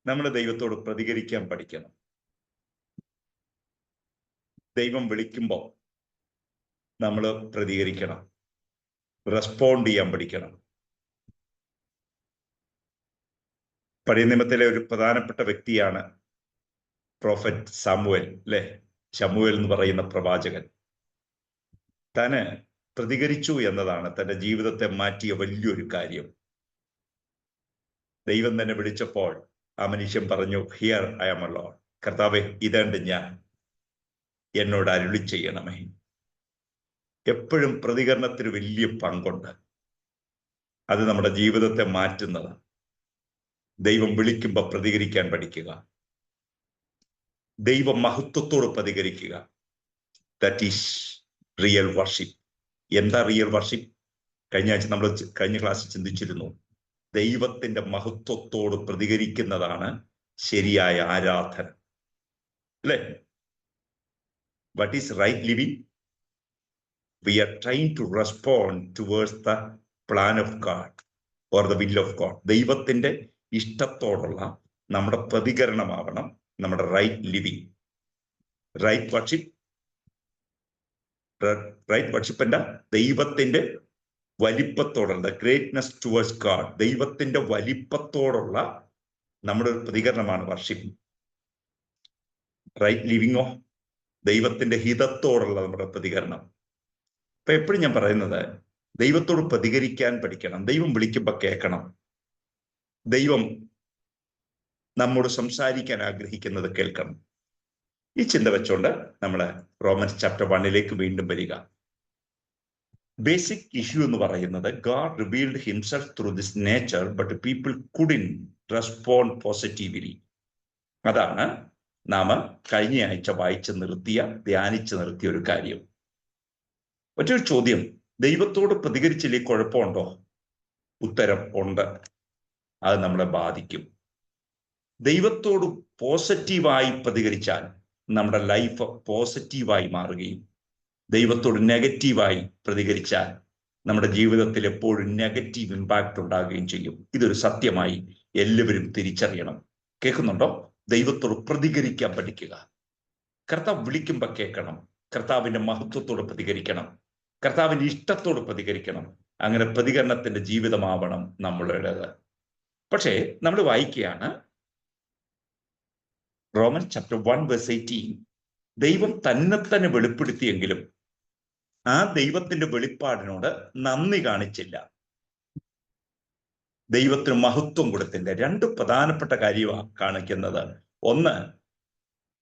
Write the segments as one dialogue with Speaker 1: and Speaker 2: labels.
Speaker 1: നമ്മൾ ദൈവത്തോട് പ്രതികരിക്കാൻ പഠിക്കണം. ദൈവം വിളിക്കുമ്പോൾ നമ്മൾ പ്രതികരിക്കണം, റെസ്പോണ്ട് ചെയ്യാൻ പഠിക്കണം. പഴയ നിയമത്തിലെ ഒരു പ്രധാനപ്പെട്ട വ്യക്തിയാണ് പ്രോഫറ്റ് സാമുവേൽ, അല്ലെ? ശമൂവേൽ എന്ന് പറയുന്ന പ്രവാചകൻ. താന് പ്രതികരിച്ചു എന്നതാണ് തന്റെ ജീവിതത്തെ മാറ്റിയ വലിയൊരു കാര്യം. ദൈവം തന്നെ വിളിച്ചപ്പോൾ ആ മനുഷ്യൻ പറഞ്ഞു, here I am a lord. കർത്താവേ, ഇതേണ്ട ഞാൻ, എന്നോട് അരുളി ചെയ്യണമേ. എപ്പോഴും പ്രതികരണത്തിന് വലിയ പങ്കുണ്ട്. അത് നമ്മുടെ ജീവിതത്തെ മാറ്റുന്നതാണ്. ദൈവം വിളിക്കുമ്പോൾ പ്രതികരിക്കാൻ പഠിക്കുക. ദൈവ മഹത്വത്തോട് പ്രതികരിക്കുക. That is real worship. എന്താ റിയൽ വർഷിപ്പ്? കഴിഞ്ഞ ക്ലാസ്സിൽ ചിന്തിച്ചിരുന്നു. ദൈവത്തിന്റെ മഹത്വത്തോട് പ്രതികരിക്കുന്നതാണ് ശരിയായ ആരാധന, അല്ലേ? What is right living? We are trying to respond towards the plan of God or the will of God. ദൈവത്തിന്റെ ഇഷ്ടത്തോടുള്ള നമ്മുടെ പ്രതികരണമാവണം നമ്മുടെ right living. Right worship, right worship എന്താ? ദൈവത്തിന്റെ വലിപ്പത്തോടുള്ള ഗ്രേറ്റ്നെസ് ടുവേഴ്സ് ഗാഡ്, ദൈവത്തിന്റെ വലിപ്പത്തോടുള്ള നമ്മുടെ ഒരു പ്രതികരണമാണ് വർഷിപ്പ്. റൈറ്റ് ലിവിങ്ങോ ദൈവത്തിന്റെ ഹിതത്തോടുള്ള നമ്മുടെ പ്രതികരണം. അപ്പൊ എപ്പോഴും ഞാൻ പറയുന്നത്, ദൈവത്തോട് പ്രതികരിക്കാൻ പഠിക്കണം. ദൈവം വിളിക്കുമ്പോൾ കേൾക്കണം. ദൈവം നമ്മോട് സംസാരിക്കാൻ ആഗ്രഹിക്കുന്നത് കേൾക്കണം. ഈ ചിന്ത വെച്ചുകൊണ്ട് നമ്മൾ റോമൻസ് ചാപ്റ്റർ 1 വീണ്ടും വരിക. ബേസിക് ഇഷ്യൂ എന്ന് പറയുന്നത്, God revealed himself through this nature but people couldn't respond positively. അതാണ് നാം കഴിഞ്ഞ ആഴ്ച ധ്യാനിച്ചു നിർത്തിയ ഒരു കാര്യം. മറ്റൊരു ചോദ്യം, ദൈവത്തോട് പ്രതികരിച്ചില്ലേ കുഴപ്പമുണ്ടോ? ഉത്തരം ഉണ്ട്. അത് നമ്മളെ ബാധിക്കും. ദൈവത്തോട് പോസിറ്റീവായി പ്രതികരിച്ചാൽ നമ്മുടെ ലൈഫ് പോസിറ്റീവായി മാറുകയും ദൈവത്തോട് നെഗറ്റീവായി പ്രതികരിച്ചാൽ നമ്മുടെ ജീവിതത്തിൽ എപ്പോഴും നെഗറ്റീവ് ഇമ്പാക്റ്റ് ഉണ്ടാകുകയും ചെയ്യും. ഇതൊരു സത്യമായി എല്ലാവരും തിരിച്ചറിയണം. കേൾക്കുന്നുണ്ടോ? ദൈവത്തോട് പ്രതികരിക്കാൻ പഠിക്കുക. കർത്താവ് വിളിക്കുമ്പോൾ കേൾക്കണം. കർത്താവിന്റെ മഹത്വത്തോട് പ്രതികരിക്കണം. കർത്താവിന്റെ ഇഷ്ടത്തോട് പ്രതികരിക്കണം. അങ്ങനെ പ്രതികരണത്തിന്റെ ജീവിതമാവണം നമ്മളുടേത്. പക്ഷേ നമ്മൾ വായിക്കുകയാണ് റോമൻ ചാപ്റ്റർ 1:18. ദൈവം തന്നെ വെളിപ്പെടുത്തിയെങ്കിലും ആ ദൈവത്തിന്റെ വെളിപ്പാടിനോട് നന്ദി കാണിച്ചില്ല, ദൈവത്തിന് മഹത്വം കൊടുത്തില്ല. രണ്ട് പ്രധാനപ്പെട്ട കാര്യമാണ് കാണിക്കുന്നത്. ഒന്ന്,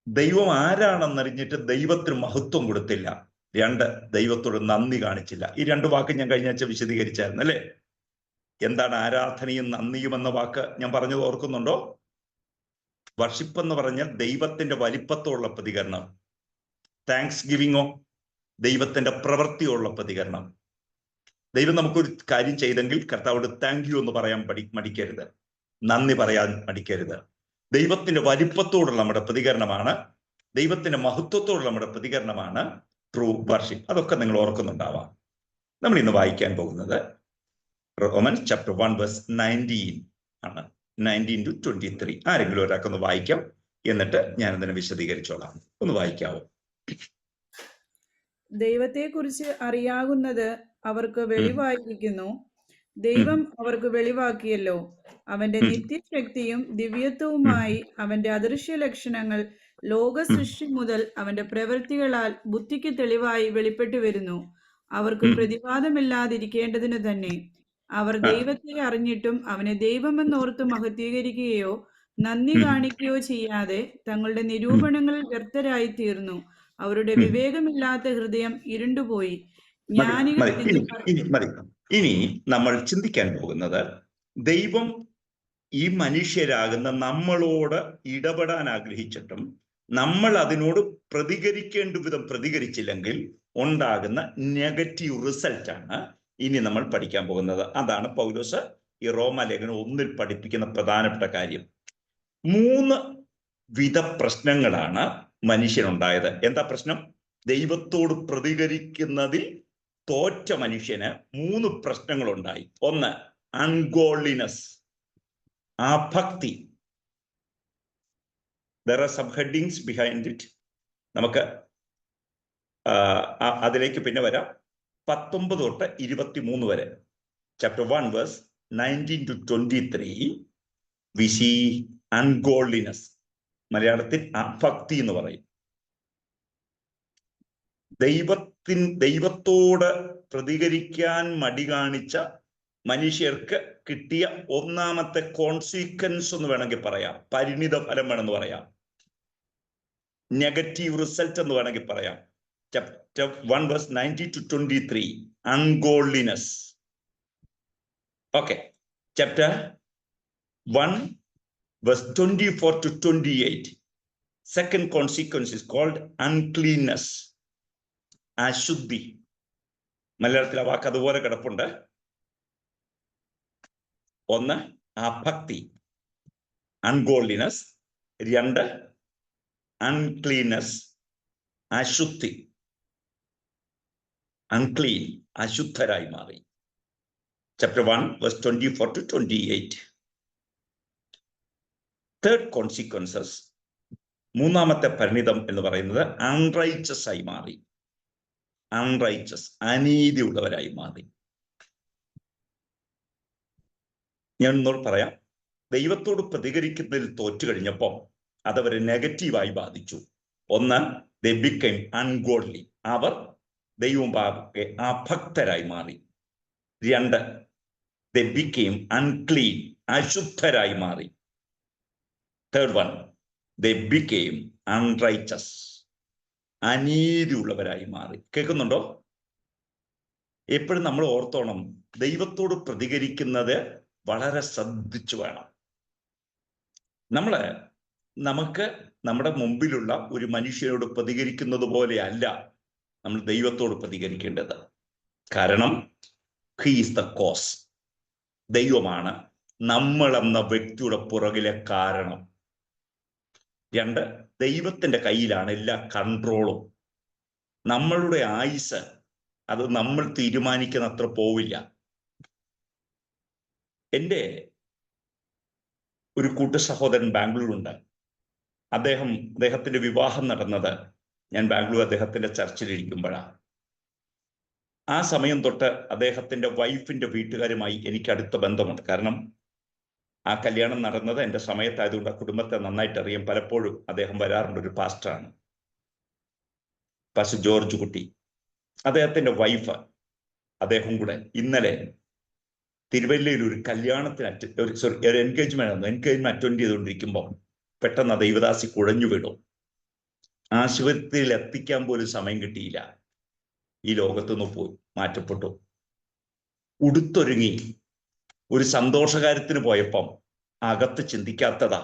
Speaker 1: ദൈവം ആരാണെന്നറിഞ്ഞിട്ട് ദൈവത്തിന് മഹത്വം കൊടുത്തില്ല. രണ്ട്, ദൈവത്തോട് നന്ദി കാണിച്ചില്ല. ഈ രണ്ട് വാക്ക് ഞാൻ കഴിഞ്ഞ ആഴ്ച വിശദീകരിച്ചായിരുന്നു, അല്ലേ? എന്താണ് ആരാധനയും നന്ദിയും എന്ന വാക്ക് ഞാൻ പറഞ്ഞത് ഓർക്കുന്നുണ്ടോ? വർഷിപ്പ് എന്ന് പറഞ്ഞാൽ ദൈവത്തിന്റെ വലിപ്പത്തോടുള്ള പ്രതികരണം. താങ്ക്സ് ഗിവിങ്ങോ ദൈവത്തിന്റെ പ്രവൃത്തിയുള്ള പ്രതികരണം. ദൈവം നമുക്കൊരു കാര്യം ചെയ്തെങ്കിൽ കർത്താവോട് താങ്ക് യു എന്ന് പറയാൻ മടിക്കരുത്, നന്ദി പറയാൻ മടിക്കരുത്. ദൈവത്തിന്റെ വലിപ്പത്തോടുള്ള നമ്മുടെ പ്രതികരണമാണ്, ദൈവത്തിന്റെ മഹത്വത്തോടുള്ള നമ്മുടെ പ്രതികരണമാണ് ട്രൂ വർഷിപ്പ്. അതൊക്കെ നിങ്ങൾ ഓർക്കുന്നുണ്ടാവാം. നമ്മൾ ഇന്ന് വായിക്കാൻ പോകുന്നത് റോമൻസ് ചാപ്റ്റർ 1:19 ആണ്. 19 to 23. ആരെങ്കിലും ഒരാൾക്കൊന്ന് വായിക്കാം, എന്നിട്ട് ഞാൻ അതിനെ വിശദീകരിച്ചോളാം. ഒന്ന് വായിക്കാവോ?
Speaker 2: ദൈവത്തെക്കുറിച്ച് അറിയാവുന്നത് അവർക്ക് വെളിവായിരിക്കുന്നു. ദൈവം അവർക്ക് വെളിവാക്കിയല്ലോ. അവന്റെ നിത്യശക്തിയും ദിവ്യത്വവുമായി അവന്റെ അദൃശ്യ ലക്ഷണങ്ങൾ ലോക സൃഷ്ടി മുതൽ അവന്റെ പ്രവൃത്തികളാൽ ബുദ്ധിക്ക് തെളിവായി വെളിപ്പെട്ടു വരുന്നു. അവർക്ക് പ്രതിവാദമില്ലാതിരിക്കേണ്ടതിന് തന്നെ. അവർ ദൈവത്തെ അറിഞ്ഞിട്ടും അവനെ ദൈവമെന്നോർത്ത് മഹത്വീകരിക്കുകയോ നന്ദി കാണിക്കുകയോ ചെയ്യാതെ തങ്ങളുടെ നിരൂപണങ്ങളിൽ വ്യർത്ഥരായി തീർന്നു. അവരുടെ വിവേകമില്ലാത്ത ഹൃദയം ഇരുണ്ടുപോയി.
Speaker 1: ഇനി നമ്മൾ ചിന്തിക്കാൻ പോകുന്നത്, ദൈവം ഈ മനുഷ്യരാകുന്ന നമ്മളോട് ഇടപെടാൻ ആഗ്രഹിച്ചിട്ടും നമ്മൾ അതിനോട് പ്രതികരിക്കേണ്ട വിധം പ്രതികരിച്ചില്ലെങ്കിൽ ഉണ്ടാകുന്ന നെഗറ്റീവ് റിസൾട്ടാണ് ഇനി നമ്മൾ പഠിക്കാൻ പോകുന്നത്. അതാണ് പൗലോസ് ഈ റോമാലേഖനം 1 പഠിപ്പിക്കുന്ന പ്രധാനപ്പെട്ട കാര്യം. 3 വിധ പ്രശ്നങ്ങളാണ് മനുഷ്യനുണ്ടായത്. എന്താ പ്രശ്നം? ദൈവത്തോട് പ്രതികരിക്കുന്നതിൽ തോറ്റ മനുഷ്യന് 3 പ്രശ്നങ്ങളുണ്ടായി. ഒന്ന്, അൺഗോൾലിനെസ്, അഭക്തി. there are some headings behind it. നമുക്ക് അതിലേക്ക് പിന്നെ വരാം. 19 തൊട്ട് 23 വരെ, chapter 1 verse 19 to 23, we see ungodliness. മലയാളത്തിൽ അഭക്തി എന്ന് പറയും. ദൈവത്തോട് പ്രതികരിക്കാൻ മടി കാണിച്ച മനുഷ്യർക്ക് കിട്ടിയ ഒന്നാമത്തെ കോൺസിക്വൻസ് എന്ന് വേണമെങ്കിൽ പറയാം, പരിണിത ഫലം വേണമെന്ന് പറയാം, നെഗറ്റീവ് റിസൾട്ട് എന്ന് വേണമെങ്കിൽ പറയാം. Chapter 1 verse 19 to 23, ungodliness. Okay, chapter 1 verse 24 to 28, second consequence is called uncleanness, അശുദ്ധി. മലയാളത്തിൽ ആ വാക്ക് അതുപോലെ കിടപ്പുണ്ട്. ഒന്ന് അഭക്തി, അൺഗോൾഡിനെസ്. 2 അൺക്ലീൻനെസ്, അശുദ്ധി. അൺക്ലീൻ, അശുദ്ധരായി മാറി. Chapter 1 verse 24 to 28. Third consequences, മൂന്നാമത്തെ പരിണിതം എന്ന് പറയുന്നത് അൺറൈച്ചസ് ആയി മാറി. അൺറൈച്ചസ്, അനീതി ഉള്ളവരായി മാറി. ഞാൻ ഒന്നുകൂടെ പറയാം. ദൈവത്തോട് പ്രതികരിക്കുന്നതിൽ തോറ്റു കഴിഞ്ഞപ്പോൾ അതവരെ നെഗറ്റീവായി ബാധിച്ചു. ഒന്ന്, they became ungodly, അവർ ദൈവമുമ്പാകെ അഭക്തരായി മാറി. 2, they became unclean, അശുദ്ധരായി മാറി. Third one, they became unrighteous, അനീതി ഉള്ളവരായി മാറി. കേൾക്കുന്നുണ്ടോ? എപ്പോഴും നമ്മൾ ഓർത്തോണം, ദൈവത്തോട് പ്രതികരിക്കുന്നത് വളരെ ശ്രദ്ധിച്ചു വേണം. നമുക്ക് നമ്മുടെ മുമ്പിലുള്ള ഒരു മനുഷ്യനോട് പ്രതികരിക്കുന്നത് പോലെയല്ല നമ്മൾ ദൈവത്തോട് പ്രതികരിക്കേണ്ടത്. കാരണം ഹി ഈസ് ദ കോസ്. ദൈവമാണ് നമ്മളെന്ന വ്യക്തിയുടെ പുറകിലെ കാരണം. 2, ദൈവത്തിന്റെ കയ്യിലാണ് എല്ലാ കൺട്രോളും. നമ്മളുടെ ആയുസ് അത് നമ്മൾ തീരുമാനിക്കുന്ന അത്ര പോവില്ല. എൻ്റെ ഒരു കൂട്ടു സഹോദരൻ ബാംഗ്ലൂരുണ്ട്. അദ്ദേഹത്തിന്റെ വിവാഹം നടന്നത് ഞാൻ ബാംഗ്ലൂർ അദ്ദേഹത്തിന്റെ ചർച്ചിലിരിക്കുമ്പോഴാണ്. ആ സമയം തൊട്ട് അദ്ദേഹത്തിന്റെ വൈഫിന്റെ വീട്ടുകാരുമായി എനിക്ക് അടുത്ത ബന്ധമുണ്ട്. കാരണം ആ കല്യാണം നടന്നത് എൻ്റെ സമയത്തായതുകൊണ്ട് ആ കുടുംബത്തെ നന്നായിട്ട് അറിയാം. പലപ്പോഴും അദ്ദേഹം വരാറുണ്ട്. ഒരു പാസ്റ്ററാണ്, പാസ്റ്റർ ജോർജ് കുട്ടി. അദ്ദേഹത്തിന്റെ വൈഫ്, അദ്ദേഹം കൂടെ ഇന്നലെ തിരുവല്ലയിൽ ഒരു കല്യാണത്തിന് ഒരു എൻഗേജ്മെന്റ് അറ്റൻഡ് ചെയ്തുകൊണ്ടിരിക്കുമ്പോൾ പെട്ടെന്ന് ആ ദൈവദാസി കുഴഞ്ഞു വീണു. ആശുപത്രിയിൽ എത്തിക്കാൻ പോലും സമയം കിട്ടിയില്ല. ഈ ലോകത്തുനിന്ന് പോയി മാറ്റപ്പെട്ടു. ഉടുത്തൊരുങ്ങി ഒരു സന്തോഷകാര്യത്തിന് പോയപ്പം അകത്ത് ചിന്തിക്കാത്തതാ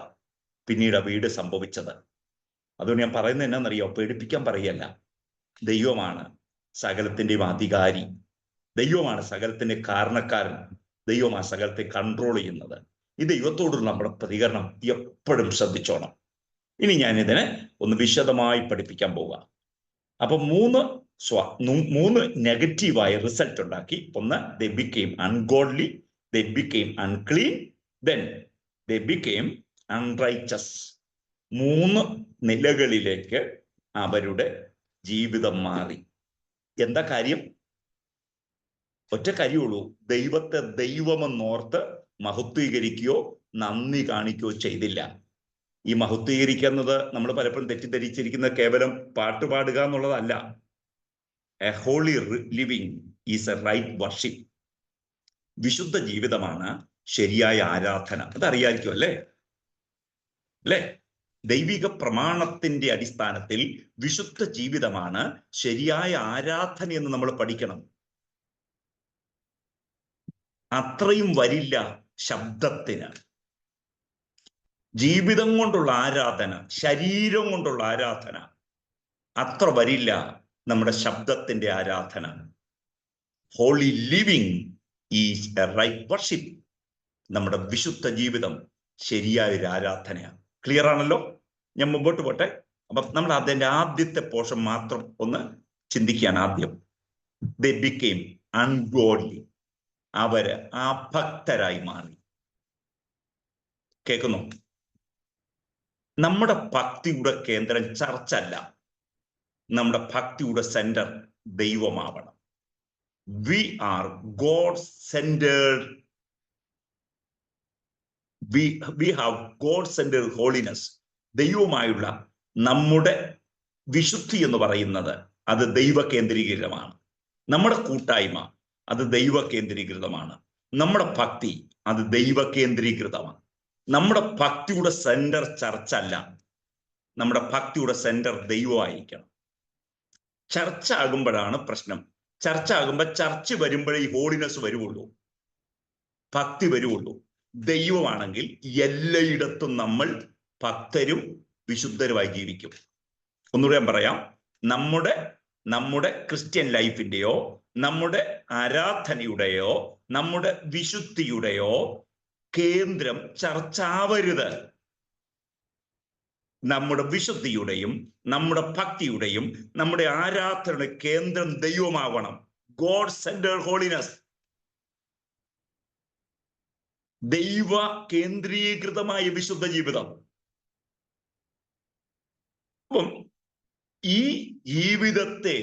Speaker 1: പിന്നീട് ആ വീട് സംഭവിച്ചത്. അതുകൊണ്ട് ഞാൻ പറയുന്നത് എന്നാന്നറിയോ? പേടിപ്പിക്കാൻ പറയല്ല. ദൈവമാണ് സകലത്തിൻ്റെയും അധികാരി. ദൈവമാണ് സകലത്തിന്റെ കാരണക്കാരൻ. ദൈവമാണ് സകലത്തെ കൺട്രോൾ ചെയ്യുന്നത്. ഈ ദൈവത്തോടുള്ള നമ്മുടെ പ്രതികരണം എപ്പോഴും ശ്രദ്ധിച്ചോണം. ഇനി ഞാനിതിനെ ഒന്ന് വിശദമായി പഠിപ്പിക്കാൻ പോവുക. അപ്പൊ മൂന്ന് നെഗറ്റീവായ റിസൾട്ട് ഉണ്ടാക്കി. ഒന്ന്, they became ungodly, they became unclean, then they became unrighteous. 3 നിലകളിലേക്ക് അവരുടെ ജീവിതം മാറി. എന്താ കാര്യം? ഒറ്റ കാര്യമുള്ളൂ. ദൈവത്തെ ദൈവമെന്നോർത്ത് മഹത്വീകരിക്കുകയോ നന്ദി കാണിക്കുകയോ ചെയ്തില്ല. ഈ മഹത്വീകരിക്കുന്നത് നമ്മൾ പലപ്പോഴും തെറ്റിദ്ധരിച്ചിരിക്കുന്നത് കേവലം പാട്ട് പാടുക എന്നുള്ളതല്ല. A holy living is a right worship. വിശുദ്ധ ജീവിതമാണ് ശരിയായ ആരാധന. അതറിയായിരിക്കും അല്ലേ? ദൈവിക പ്രമാണത്തിന്റെ അടിസ്ഥാനത്തിൽ വിശുദ്ധ ജീവിതമാണ് ശരിയായ ആരാധന എന്ന് നമ്മൾ പഠിക്കണം. അത്രയും വരില്ല ശബ്ദത്തിന്. ജീവിതം കൊണ്ടുള്ള ആരാധന, ശരീരം കൊണ്ടുള്ള ആരാധന അത്ര വരില്ല നമ്മുടെ ശബ്ദത്തിന്റെ ആരാധന. Holy living is a right worship. നമ്മുടെ വിശുദ്ധ ജീവിതം ശരിയായൊരു ആരാധനയാണ്. ക്ലിയർ ആണല്ലോ? ഞാൻ മുമ്പോട്ട് പോട്ടെ. അപ്പൊ നമ്മൾ അതിന്റെ ആദ്യത്തെ പോർഷൻ മാത്രം ഒന്ന് ചിന്തിക്കുകയാണ്. ആദ്യം, they became ungodly. അവര് അഭക്തരായി മാറി. കേൾക്കുന്നു? നമ്മുടെ ഭക്തിയുടെ കേന്ദ്രം ചർച്ചല്ല, നമ്മുടെ ഭക്തിയുടെ സെന്റർ ദൈവമാവണം. We are God centred, we have God centred holiness. ദൈവവുമായുള്ള നമ്മുടെ വിശുദ്ധി എന്ന് പറയുന്നത് അത് ദൈവ കേന്ദ്രീകൃതമാണ്. നമ്മുടെ കൂട്ടായ്മ അത് ദൈവ കേന്ദ്രീകൃതമാണ്. നമ്മുടെ ഭക്തി അത് ദൈവ കേന്ദ്രീകൃതമാണ്. നമ്മുടെ ഭക്തിയുടെ സെന്റർ ചർച്ചല്ല, നമ്മുടെ ഭക്തിയുടെ സെന്റർ ദൈവമായിരിക്കണം. ചർച്ച ആകുമ്പോഴാണ് പ്രശ്നം. ചർച്ച ആകുമ്പോൾ ചർച്ച് വരുമ്പോഴേ ഈ ഹോളിനെസ് വരുവുള്ളൂ, ഭക്തി വരുവുള്ളൂ. ദൈവമാണെങ്കിൽ എല്ലായിടത്തും നമ്മൾ ഭക്തരും വിശുദ്ധരുമായി ജീവിക്കും. ഒന്നുകൂടെ ഞാൻ പറയാം, നമ്മുടെ ക്രിസ്ത്യൻ ലൈഫിന്റെയോ നമ്മുടെ ആരാധനയുടെയോ നമ്മുടെ വിശുദ്ധിയുടെയോ കേന്ദ്രം ചർച്ചാവരുത്. നമ്മുടെ വിശുദ്ധിയുടെയും നമ്മുടെ ഭക്തിയുടെയും നമ്മുടെ ആരാധനയുടെ കേന്ദ്രം ദൈവമാവണം. ഗോഡ് സെന്റേർഡ് ഹോളിനെസ്, ദൈവ കേന്ദ്രീകൃതമായ വിശുദ്ധ ജീവിതം. അപ്പം ഈ ജീവിതത്തെ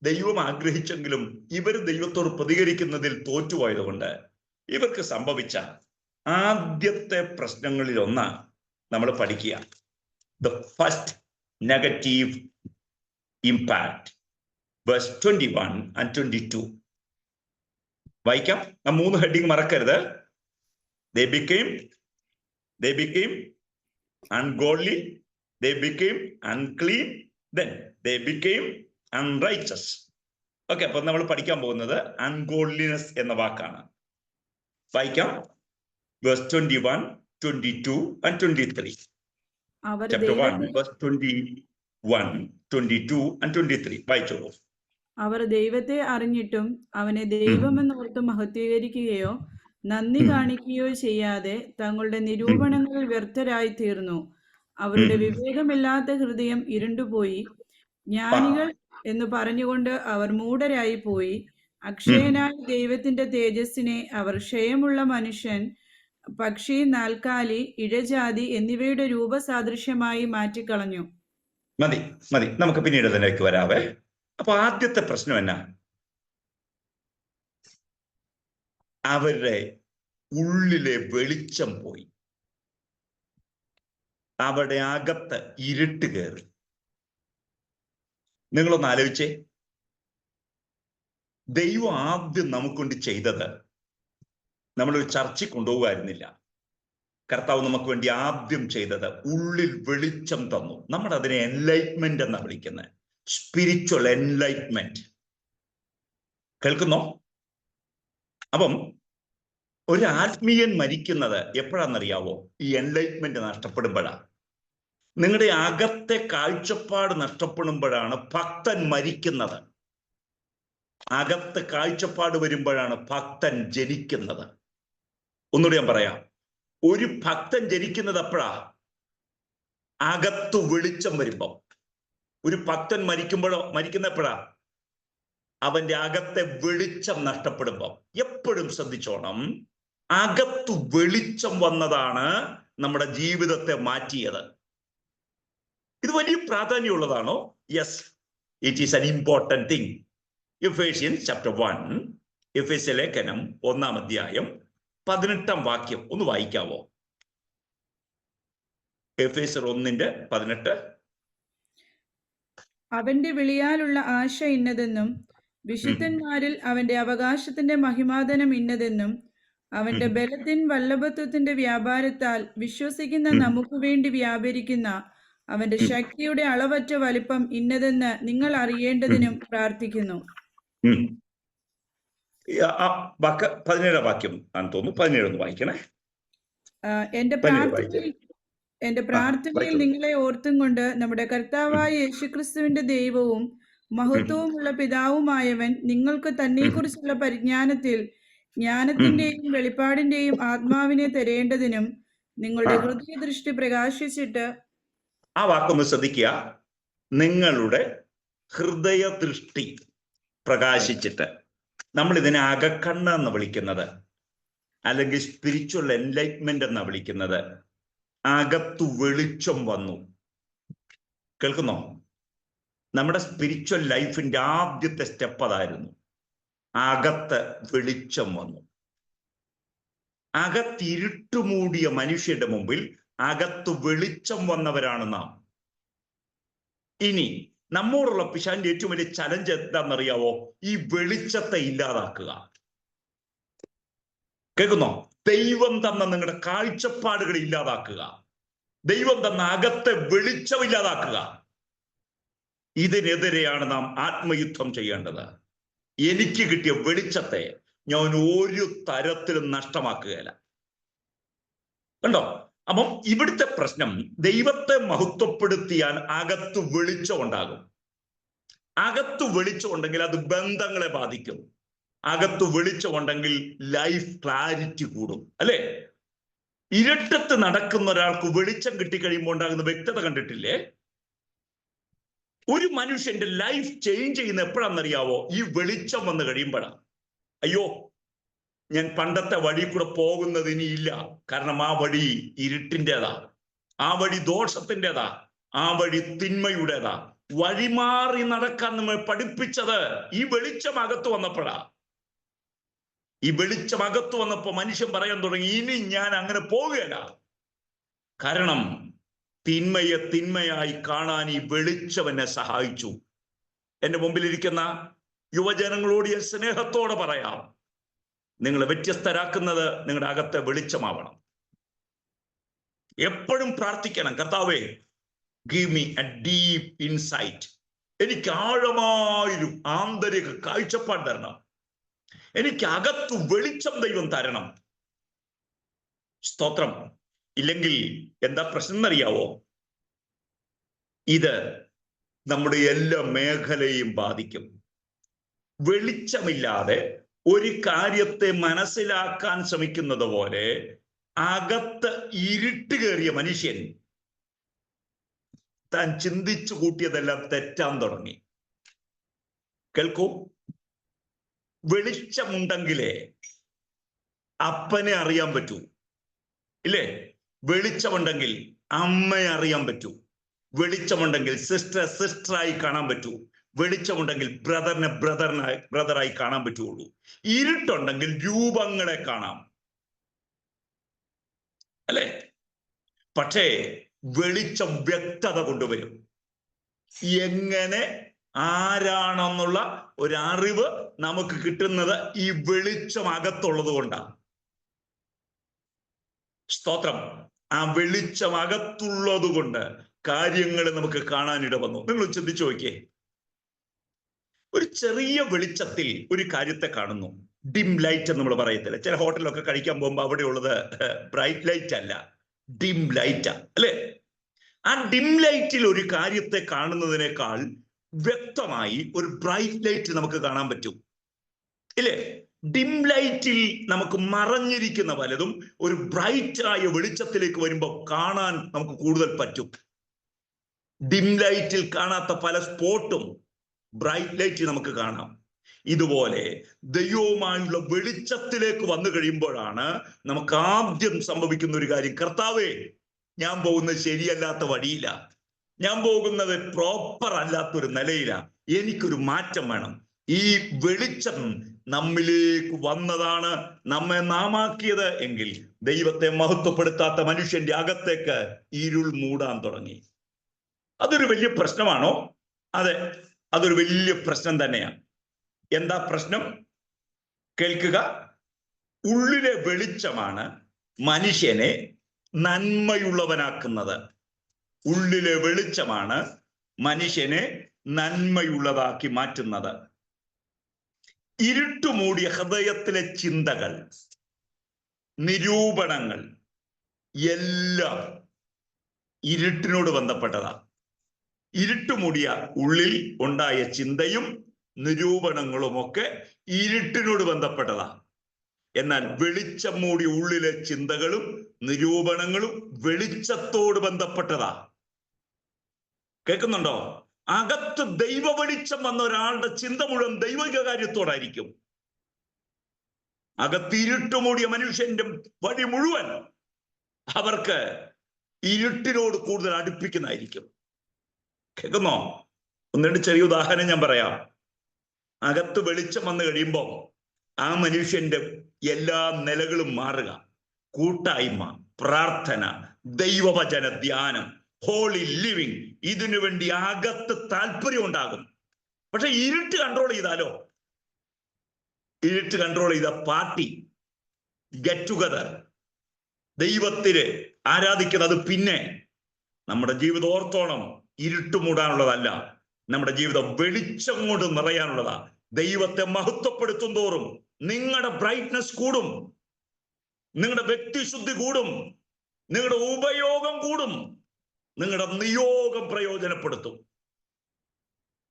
Speaker 1: ദൈവം ആഗ്രഹിച്ചെങ്കിലും ഇവർ ദൈവത്തോട് പ്രതികരിക്കുന്നതിൽ തോറ്റുപോയതുകൊണ്ട് ഇവർക്ക് സംഭവിച്ച ആദ്യത്തെ പ്രശ്നങ്ങളിൽ ഒന്ന് നമ്മൾ പഠിക്കുക. The first negative impact, verse 21 and 22. വായിക്കാം. ആ 3 ഹെഡിങ് മറക്കരുത്. They became ungodly, they became unclean, then they became unrighteous. Okay, അപ്പൊ നമ്മൾ പഠിക്കാൻ പോകുന്നത് അൺഗോഡ്ലിനെസ് എന്ന വാക്കാണ്. വായിക്കാം. Verse 21, 22 and 23. Chapter 1, verse 21, 22 and 23. വായിച്ചോളൂ.
Speaker 2: അവർ ദൈവത്തെ അറിഞ്ഞിട്ടും അവനെ ദൈവമെന്നോർത്ത് മഹത്വീകരിക്കുകയോ നന്ദി കാണിക്കുകയോ ചെയ്യാതെ തങ്ങളുടെ നിരൂപണങ്ങളിൽ വ്യർത്ഥരായി തീർന്നു. അവരുടെ വിവേകമില്ലാത്ത ഹൃദയം ഇരുണ്ടുപോയി. ജ്ഞാനികൾ എന്ന് പറഞ്ഞുകൊണ്ട് അവർ മൂഢരായി പോയി. അക്ഷയനായ ദൈവത്തിന്റെ തേജസ്സിനെ അവർ ക്ഷയമുള്ള മനുഷ്യൻ, പക്ഷി, നാൽക്കാലി, ഇഴജാതി എന്നിവയുടെ രൂപസാദൃശ്യമായി മാറ്റിക്കളഞ്ഞു.
Speaker 1: മതി മതി, നമുക്ക് പിന്നീട് അതിലേക്ക് വരാവേ. അപ്പൊ ആദ്യത്തെ പ്രശ്നം എന്നാ? അവരുടെ ഉള്ളിലെ വെളിച്ചം പോയി, അവിടെ അകത്ത് ഇരുട്ട് കയറി. നിങ്ങളൊന്ന് ആലോചിച്ചേ, ദൈവം ആദ്യം നമുക്കൊണ്ട് ചെയ്തത്, നമ്മളൊരു ചർച്ചിൽ കൊണ്ടുപോകായിരുന്നില്ല. കർത്താവ് നമുക്ക് വേണ്ടി ആദ്യം ചെയ്തത് ഉള്ളിൽ വെളിച്ചം തന്നു. നമ്മൾ അതിനെ എൻലൈറ്റ്മെന്റ് എന്നാ വിളിക്കുന്നത്, സ്പിരിച്വൽ എൻലൈറ്റ്മെന്റ്. കേൾക്കുന്നോ? അപ്പം ഒരു ആത്മീയൻ മരിക്കുന്നത് എപ്പോഴാണെന്നറിയാവോ? ഈ എൻലൈറ്റ്മെന്റ് നഷ്ടപ്പെടുമ്പോഴാണ്. നിങ്ങളുടെ അകത്തെ കാഴ്ചപ്പാട് നഷ്ടപ്പെടുമ്പോഴാണ് ഭക്തൻ മരിക്കുന്നത്. അകത്തെ കാഴ്ചപ്പാട് വരുമ്പോഴാണ് ഭക്തൻ ജനിക്കുന്നത്. ഒന്നുകൂടി ഞാൻ പറയാം, ഒരു ഭക്തൻ ജനിക്കുന്നത് എപ്പോഴാ? അകത്തു വെളിച്ചം വരുമ്പോ. ഒരു ഭക്തൻ മരിക്കുന്ന എപ്പോഴാ? അവന്റെ അകത്തെ വെളിച്ചം നഷ്ടപ്പെടുമ്പോ. എപ്പോഴും ശ്രദ്ധിച്ചോണം, അകത്തു വെളിച്ചം വന്നതാണ് നമ്മുടെ ജീവിതത്തെ മാറ്റിയത്. ഇത് വലിയ പ്രാധാന്യമുള്ളതാണോ? Yes, it is an important thing. Ephesians chapter 1, എഫേസ്യ ലേഖനം 1-ാം അധ്യായം 18-ാം വാക്യം ഒന്ന് വായിക്കാവോ? എഫേസ്യർ 1:18.
Speaker 2: അവന്റെ വിളിയാലുള്ള ആശ ഇന്നതെന്നും വിശുദ്ധന്മാരിൽ അവന്റെ അവകാശത്തിന്റെ മഹിമാധനം ഇന്നതെന്നും അവന്റെ ബലത്തിൻ വല്ലഭത്വത്തിന്റെ വ്യാപാരത്താൽ വിശ്വസിക്കുന്ന നമുക്ക് വേണ്ടി വ്യാപരിക്കുന്ന അവന്റെ ശക്തിയുടെ അളവറ്റ വലിപ്പം ഇന്നതെന്ന് നിങ്ങൾ അറിയേണ്ടതിനും പ്രാർത്ഥിക്കുന്നു.
Speaker 1: 17-ാം വാക്യം ആണെന്ന് തോന്നുന്നു. 17 ഒന്ന് വായിക്കണേ.
Speaker 2: എന്റെ പ്രാർത്ഥനയിൽ നിങ്ങളെ ഓർത്തും കൊണ്ട് നമ്മുടെ കർത്താവായ യേശുക്രിസ്തുവിന്റെ ദൈവവും മഹത്വവുമുള്ള പിതാവുമായവൻ നിങ്ങൾക്ക് തന്നെക്കുറിച്ചുള്ള പരിജ്ഞാനത്തിൽ ജ്ഞാനത്തിന്റെയും വെളിപ്പാടിന്റെയും ആത്മാവിനെ തരേണ്ടതിനും നിങ്ങളുടെ ഹൃദയദൃഷ്ടി പ്രകാശിച്ചിട്ട്.
Speaker 1: ആ വാക്കൊന്ന് ശ്രദ്ധിക്കുക. നിങ്ങളുടെ ഹൃദയദൃഷ്ടി പ്രകാശിച്ചിട്ട്. നമ്മൾ ഇതിനെ അകക്കണ്ണ് എന്ന് വിളിക്കുന്നത്, അല്ലെങ്കിൽ സ്പിരിച്വൽ എൻലൈറ്റ്മെന്റ് എന്നാണ് വിളിക്കുന്നത്. അകത്തു വെളിച്ചം വന്നു. കേൾക്കുന്നോ? നമ്മുടെ സ്പിരിച്വൽ ലൈഫിന്റെ ആദ്യത്തെ സ്റ്റെപ്പ് അതായിരുന്നു. അകത്ത് വെളിച്ചം വന്നു. അകത്തിരുട്ടുമൂടിയ മനുഷ്യന്റെ മുമ്പിൽ അകത്ത് വെളിച്ചം വന്നവരാണ് നാം. ഇനി നമ്മോടുള്ള പിശാചിന്റെ ഏറ്റവും വലിയ ചലഞ്ച് എന്താണെന്നറിയാവോ? ഈ വെളിച്ചത്തെ ഇല്ലാതാക്കുക. കേൾക്കുന്നോ? ദൈവം തന്ന നിങ്ങളുടെ കാഴ്ചപ്പാടുകൾ ഇല്ലാതാക്കുക. ദൈവം തന്ന അകത്തെ വെളിച്ചം ഇല്ലാതാക്കുക. ഇതിനെതിരെയാണ് നാം ആത്മയുദ്ധം ചെയ്യേണ്ടത്. എനിക്ക് കിട്ടിയ വെളിച്ചത്തെ ഞാൻ ഒരു തരത്തിലും നഷ്ടമാക്കുകയില്ല. കണ്ടോ? അപ്പം ഇവിടുത്തെ പ്രശ്നം, ദൈവത്തെ മഹത്വപ്പെടുത്തിയാൽ അകത്ത് വെളിച്ചം ഉണ്ടാകും. അകത്ത് വെളിച്ചം ഉണ്ടെങ്കിൽ അത് ബന്ധങ്ങളെ ബാധിക്കും. അകത്ത് വെളിച്ചമുണ്ടെങ്കിൽ ലൈഫ് ക്ലാരിറ്റി കൂടും, അല്ലേ? ഇരുട്ടത്ത് നടക്കുന്ന ഒരാൾക്ക് വെളിച്ചം കിട്ടിക്കഴിയുമ്പോൾ ഉണ്ടാകുന്ന വ്യക്തത കണ്ടിട്ടില്ലേ? ഒരു മനുഷ്യന്റെ ലൈഫ് ചേഞ്ച് ചെയ്യുന്ന എപ്പോഴാണെന്നറിയാവോ? ഈ വെളിച്ചം വന്നു കഴിയുമ്പോഴാണ്. അയ്യോ, ഞാൻ പണ്ടത്തെ വഴി കൂടെ പോകുന്നത് ഇനിയില്ല, കാരണം ആ വഴി ഇരുട്ടിൻ്റെതാ, ആ വഴി ദോഷത്തിൻ്റെതാ, ആ വഴി തിന്മയുടേതാ. വഴിമാറി നടക്കാൻ നമ്മൾ പഠിപ്പിച്ചത് ഈ വെളിച്ചം അകത്ത് വന്നപ്പോഴാ. ഈ വെളിച്ചം അകത്ത് വന്നപ്പോ മനുഷ്യൻ പറയാൻ തുടങ്ങി, ഇനി ഞാൻ അങ്ങനെ പോകുകയില്ല. കാരണം തിന്മയെ തിന്മയായി കാണാൻ ഈ വെളിച്ചം എന്നെ സഹായിച്ചു. എന്റെ മുമ്പിലിരിക്കുന്ന യുവജനങ്ങളോട് ഞാൻ സ്നേഹത്തോടെ പറയാം, നിങ്ങൾ വ്യത്യസ്തരാക്കുന്നത് നിങ്ങളുടെ അകത്തെ വെളിച്ചമാവണം. എപ്പോഴും പ്രാർത്ഥിക്കണം, കർത്താവേ, give me A deep insight. എനിക്ക് ആഴമായൊരു ആന്തരിക കാഴ്ചപ്പാട് തരണം. എനിക്ക് അകത്തു വെളിച്ചം ദൈവം തരണം. സ്തോത്രം. ഇല്ലെങ്കിൽ എന്താ പ്രശ്നം എന്നറിയാവോ? ഇത് നമ്മുടെ എല്ലാ മേഖലയും ബാധിക്കും. വെളിച്ചമില്ലാതെ ഒരു കാര്യത്തെ മനസ്സിലാക്കാൻ ശ്രമിക്കുന്നത് പോലെ അകത്ത് ഇരുട്ട് കയറിയ മനുഷ്യൻ താൻ ചിന്തിച്ചു കൂട്ടിയതെല്ലാം തെറ്റാൻ തുടങ്ങി. കേൾക്കൂ, വെളിച്ചമുണ്ടെങ്കിലേ അപ്പനെ അറിയാൻ പറ്റൂ, ഇല്ലേ? വെളിച്ചമുണ്ടെങ്കിൽ അമ്മയെ അറിയാൻ പറ്റൂ. വെളിച്ചമുണ്ടെങ്കിൽ സിസ്റ്ററായി കാണാൻ പറ്റൂ. വെളിച്ചമുണ്ടെങ്കിൽ ബ്രദറായി കാണാൻ പറ്റുള്ളൂ. ഇരുട്ടുണ്ടെങ്കിൽ രൂപങ്ങളെ കാണാം, അല്ലേ? പക്ഷേ വെളിച്ചം വ്യക്തത കൊണ്ടുവരും. എങ്ങനെ ആരാണെന്നുള്ള ഒരു അറിവ് നമുക്ക് കിട്ടുന്നത് ഈ വെളിച്ചം അകത്തുള്ളത് കൊണ്ടാണ്. സ്തോത്രം. ആ വെളിച്ചം അകത്തുള്ളത് കൊണ്ട് കാര്യങ്ങളെ നമുക്ക് കാണാനിട വന്നു. നിങ്ങൾ ചിന്തിച്ചു നോക്കിയേ, ഒരു ചെറിയ വെളിച്ചത്തിൽ ഒരു കാര്യത്തെ കാണുന്നു. ഡിം ലൈറ്റ് എന്ന് നമ്മൾ പറയത്തില്ല. ചില ഹോട്ടലിലൊക്കെ കഴിക്കാൻ പോകുമ്പോൾ അവിടെ ഉള്ളത് ബ്രൈറ്റ് ലൈറ്റ് അല്ല, ഡിം ലൈറ്റാ, അല്ലേ? ആ ഡിം ലൈറ്റിൽ ഒരു കാര്യത്തെ കാണുന്നതിനേക്കാൾ വ്യക്തമായി ഒരു ബ്രൈറ്റ് ലൈറ്റ് നമുക്ക് കാണാൻ പറ്റും, ഇല്ലേ? ഡിം ലൈറ്റിൽ നമുക്ക് മറഞ്ഞിരിക്കുന്ന പലതും ഒരു ബ്രൈറ്റായ വെളിച്ചത്തിലേക്ക് വരുമ്പോൾ കാണാൻ നമുക്ക് കൂടുതൽ പറ്റും. ഡിം ലൈറ്റിൽ കാണാത്ത പല സ്പോട്ടും ബ്രൈറ്റ് ലൈറ്റിൽ നമുക്ക് കാണാം. ഇതുപോലെ ദൈവവുമായുള്ള വെളിച്ചത്തിലേക്ക് വന്നു കഴിയുമ്പോഴാണ് നമുക്ക് ആദ്യം സംഭവിക്കുന്ന ഒരു കാര്യം, കർത്താവേ, ഞാൻ പോകുന്നത് ശരിയല്ലാത്ത വഴിയില്ല, ഞാൻ പോകുന്നത് പ്രോപ്പർ അല്ലാത്തൊരു നിലയില, എനിക്കൊരു മാറ്റം വേണം. ഈ വെളിച്ചം നമ്മിലേക്ക് വന്നതാണ് നമ്മെ നാമാക്കിയത് എങ്കിൽ ദൈവത്തെ മഹത്വപ്പെടുത്താത്ത മനുഷ്യന്റെ അകത്തേക്ക് ഇരുൾ മൂടാൻ തുടങ്ങി. അതൊരു വലിയ പ്രശ്നമാണോ? അതെ, അതൊരു വലിയ പ്രശ്നം തന്നെയാണ്. എന്താ പ്രശ്നം? കേൾക്കുക. ഉള്ളിലെ വെളിച്ചമാണ് മനുഷ്യനെ നന്മയുള്ളവനാക്കുന്നത്. ഉള്ളിലെ വെളിച്ചമാണ് മനുഷ്യനെ നന്മയുള്ളതാക്കി മാറ്റുന്നത്. ഇരുട്ടുമൂടിയ ഹൃദയത്തിലെ ചിന്തകൾ, നിരൂപണങ്ങൾ എല്ലാം ഇരുട്ടിനോട് ബന്ധപ്പെട്ടതാ. ഇരുട്ടുമൂടിയ ഉള്ളിൽ ഉണ്ടായ ചിന്തയും നിരൂപണങ്ങളുമൊക്കെ ഇരുട്ടിനോട് ബന്ധപ്പെട്ടതാ. എന്നാൽ വെളിച്ചം മൂടി ഉള്ളിലെ ചിന്തകളും നിരൂപണങ്ങളും വെളിച്ചത്തോട് ബന്ധപ്പെട്ടതാ. കേൾക്കുന്നുണ്ടോ? അകത്ത് ദൈവ വെളിച്ചം വന്ന ഒരാളുടെ ചിന്ത മുഴുവൻ ദൈവിക കാര്യത്തോടായിരിക്കും. അകത്ത് ഇരുട്ടുമൂടിയ മനുഷ്യന്റെ വഴി മുഴുവൻ അവർക്ക് ഇരുട്ടിനോട് കൂടുതൽ അടുപ്പിക്കുന്നതായിരിക്കും. കേൾക്കുന്നോ? ഒന്നിട്ട് ചെറിയ ഉദാഹരണം ഞാൻ പറയാം. അകത്ത് വെളിച്ചം വന്നു കഴിയുമ്പോൾ ആ മനുഷ്യന്റെ എല്ലാ നിലകളും മാറുക. കൂട്ടായ്മ, പ്രാർത്ഥന, ദൈവവചന ധ്യാനം, ഹോളി ലിവിങ്, ഇതിനു വേണ്ടി അകത്ത് താല്പര്യം ഉണ്ടാകും. പക്ഷെ ഇരുട്ട് കൺട്രോൾ ചെയ്താലോ? ഇരുട്ട് കൺട്രോൾ ചെയ്ത പാർട്ടി, ഗെറ്റ് ടുഗദർ, ദൈവത്തിന് ആരാധിക്കുന്നത്. പിന്നെ നമ്മുടെ ജീവിതം ഓർത്തോണം, ഇരുട്ട് മൂടാനുള്ളതല്ല, നമ്മുടെ ജീവിതം വെളിച്ചം കൊണ്ട് നിറയാനുള്ളതാ. ദൈവത്തെ മഹത്വപ്പെടുത്തും തോറും നിങ്ങളുടെ ബ്രൈറ്റ്നസ് കൂടും, നിങ്ങളുടെ വ്യക്തിശുദ്ധി കൂടും, നിങ്ങളുടെ ഉപയോഗം കൂടും, നിങ്ങളുടെ നിയോഗം പ്രയോജനപ്പെടുത്തും.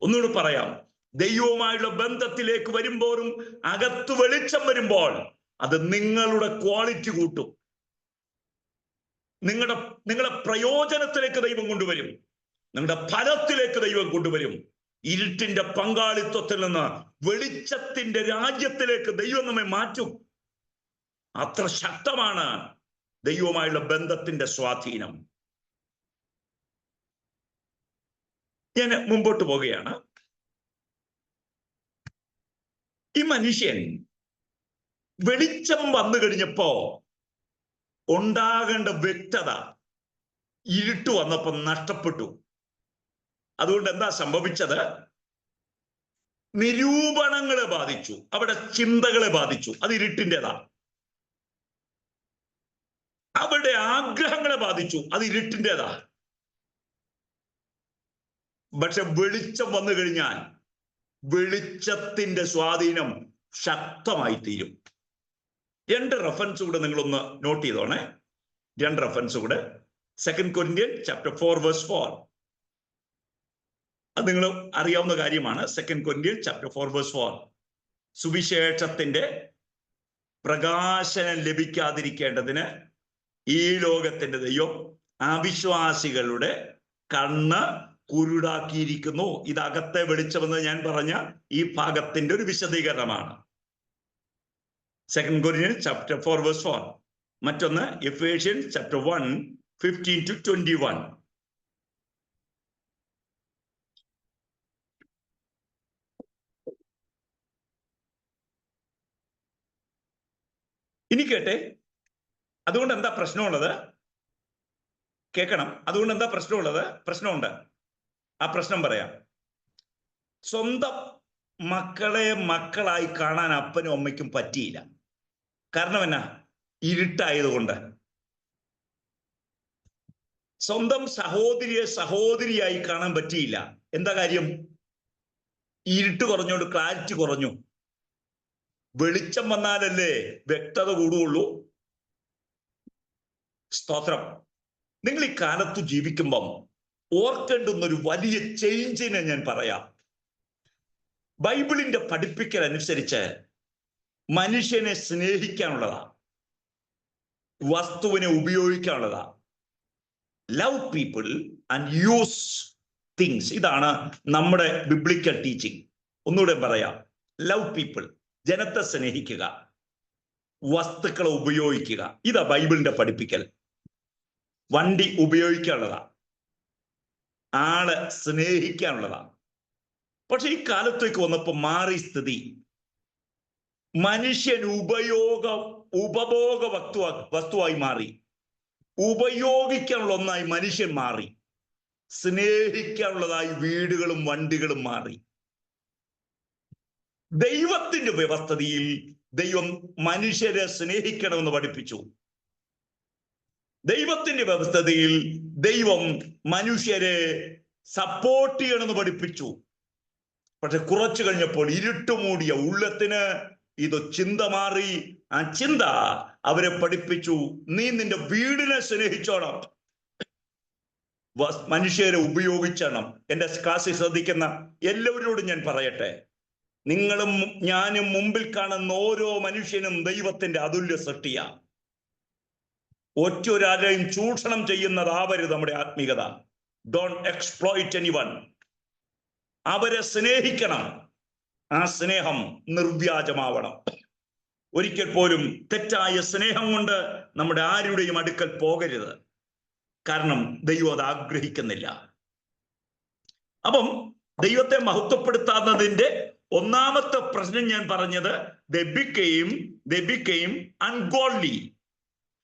Speaker 1: ഒന്നുകൂടി പറയാം, ദൈവവുമായുള്ള ബന്ധത്തിലേക്ക് വരുമ്പോഴും അകത്ത് വെളിച്ചം വരുമ്പോൾ അത് നിങ്ങളുടെ ക്വാളിറ്റി കൂട്ടും. നിങ്ങളുടെ പ്രയോജനത്തിലേക്ക് ദൈവം കൊണ്ടുവരും, നിങ്ങളുടെ ഫലത്തിലേക്ക് ദൈവം കൊണ്ടുവരും. ഇരുട്ടിന്റെ പങ്കാളിത്വത്തിൽ നിന്ന് വെളിച്ചത്തിന്റെ രാജ്യത്തിലേക്ക് ദൈവം നമ്മെ മാറ്റും. അത്ര ശക്തമാണ് ദൈവവുമായുള്ള ബന്ധത്തിന്റെ സ്വാധീനം. ഞാൻ മുമ്പോട്ട് പോവുകയാണ്. ഈ മനുഷ്യൻ വെളിച്ചം വന്നു കഴിഞ്ഞപ്പോ ഉണ്ടാകേണ്ട വ്യക്തത ഇരുട്ട് വന്നപ്പോ നഷ്ടപ്പെട്ടു. അതുകൊണ്ട് എന്താ സംഭവിച്ചത്? നിരൂപണങ്ങളെ ബാധിച്ചു, അവിടെ ചിന്തകളെ ബാധിച്ചു. അത് ഇരുട്ടിൻ്റെതാ. അവിടെ ആഗ്രഹങ്ങളെ ബാധിച്ചു, അത് ഇരുട്ടിൻ്റെതാ. പക്ഷെ വെളിച്ചം വന്നു കഴിഞ്ഞാൽ വെളിച്ചത്തിന്റെ സ്വാധീനം ശക്തമായി തീരും. രണ്ട് റെഫറൻസ് കൂടെ നിങ്ങളൊന്ന് നോട്ട് ചെയ്തോണേ. രണ്ട് റെഫറൻസ് കൂടെ. 2 Corinthians chapter 4 verse 4. അത് നിങ്ങൾ അറിയാവുന്ന കാര്യമാണ്. 2 Corinthians chapter 4 verse 4. സുവിശേഷത്തിന്റെ പ്രകാശനം ലഭിക്കാതിരിക്കേണ്ടതിന് ഈ ലോകത്തിന്റെ ദൈവം അവിശ്വാസികളുടെ കണ്ണ് കുരുടാക്കിയിരിക്കുന്നു. ഇതകത്തെ വെളിച്ചമെന്ന് ഞാൻ പറഞ്ഞ ഈ ഭാഗത്തിന്റെ ഒരു വിശദീകരണമാണ്. 2 Corinthians chapter 4 verse 4. മറ്റൊന്ന് Ephesians chapter 1 15 to 21. ഇനി കേട്ടെ, അതുകൊണ്ട് എന്താ പ്രശ്നമുള്ളത്? കേൾക്കണം. അതുകൊണ്ട് എന്താ പ്രശ്നമുള്ളത്? പ്രശ്നമുണ്ട്. ആ പ്രശ്നം പറയാം. സ്വന്തം മക്കളെ മക്കളായി കാണാൻ അപ്പനും അമ്മയ്ക്കും പറ്റിയില്ല. കാരണം എന്നാ? ഇരുട്ടായതുകൊണ്ട്. സ്വന്തം സഹോദരിയെ സഹോദരിയായി കാണാൻ പറ്റിയില്ല. എന്താ കാര്യം? ഇരുട്ട് കുറഞ്ഞോണ്ട് ക്ലാരിറ്റി കുറഞ്ഞു. വെളിച്ചം വന്നാലല്ലേ വ്യക്തത കൂടുകയുള്ളൂ. സ്തോത്രം. നിങ്ങൾ ഈ കാലത്ത് ജീവിക്കുമ്പം ഓർക്കേണ്ടുന്ന ഒരു വലിയ ചേഞ്ചിനെ ഞാൻ പറയാം. ബൈബിളിന്റെ പഠിപ്പിക്കൽ അനുസരിച്ച് മനുഷ്യനെ സ്നേഹിക്കാനുള്ളതാ, വസ്തുവിനെ ഉപയോഗിക്കാനുള്ളതാ. Love people and use things. ഇതാണ് നമ്മുടെ ബിബ്ലിക്കൽ ടീച്ചിങ്. ഒന്നുകൂടെ പറയാം. ലവ് പീപ്പിൾ, ജനത്തെ സ്നേഹിക്കുക, വസ്തുക്കളെ ഉപയോഗിക്കുക. ഇതാ ബൈബിളിന്റെ പഠിപ്പിക്കൽ. വണ്ടി ഉപയോഗിക്കാനുള്ളതാ, ആളെ സ്നേഹിക്കാനുള്ളതാ. പക്ഷെ ഈ കാലത്തേക്ക് വന്നപ്പോ മാറി സ്ഥിതി. മനുഷ്യൻ ഉപഭോഗ വസ്തുവായി മാറി. ഉപയോഗിക്കാനുള്ള ഒന്നായി മനുഷ്യൻ മാറി. സ്നേഹിക്കാനുള്ളതായി വീടുകളും വണ്ടികളും മാറി. ദൈവത്തിന്റെ വ്യവസ്ഥിതിയിൽ ദൈവം മനുഷ്യരെ സ്നേഹിക്കണമെന്ന് പഠിപ്പിച്ചു. ദൈവത്തിന്റെ വ്യവസ്ഥിതിയിൽ ദൈവം മനുഷ്യരെ സപ്പോർട്ട് ചെയ്യണമെന്ന് പഠിപ്പിച്ചു. പക്ഷെ കുറച്ചു കഴിഞ്ഞപ്പോൾ ഇരുട്ടുമൂടിയ ഉള്ളത്തിന് ഇത് ചിന്ത മാറി. ആ ചിന്ത അവരെ പഠിപ്പിച്ചു, നീ നിന്റെ വീടിനെ സ്നേഹിച്ചോണം, മനുഷ്യരെ ഉപയോഗിച്ചണം. എന്റെ ക്ലാസ്സിൽ ശ്രദ്ധിക്കുന്ന എല്ലാവരോടും ഞാൻ പറയട്ടെ, നിങ്ങളും ഞാനും മുമ്പിൽ കാണുന്ന ഓരോ മനുഷ്യനും ദൈവത്തിന്റെ അതുല്യ സൃഷ്ടിയ. ഒറ്റൊരാരെയും ചൂഷണം ചെയ്യുന്നതാവരുത് നമ്മുടെ ആത്മീയത. Don't exploit anyone. അവരെ സ്നേഹിക്കണം. ആ സ്നേഹം നിർവ്യാജമാവണം. ഒരിക്കൽ പോലും തെറ്റായ സ്നേഹം കൊണ്ട് നമ്മുടെ ആരുടെയും അടുക്കൽ പോകരുത്. കാരണം ദൈവം അത് ആഗ്രഹിക്കുന്നില്ല. അപ്പം ദൈവത്തെ മഹത്വപ്പെടുത്താവുന്നതിന്റെ ഒന്നാമത്തെ പ്രശ്നം ഞാൻ പറഞ്ഞത്, they became ungodly.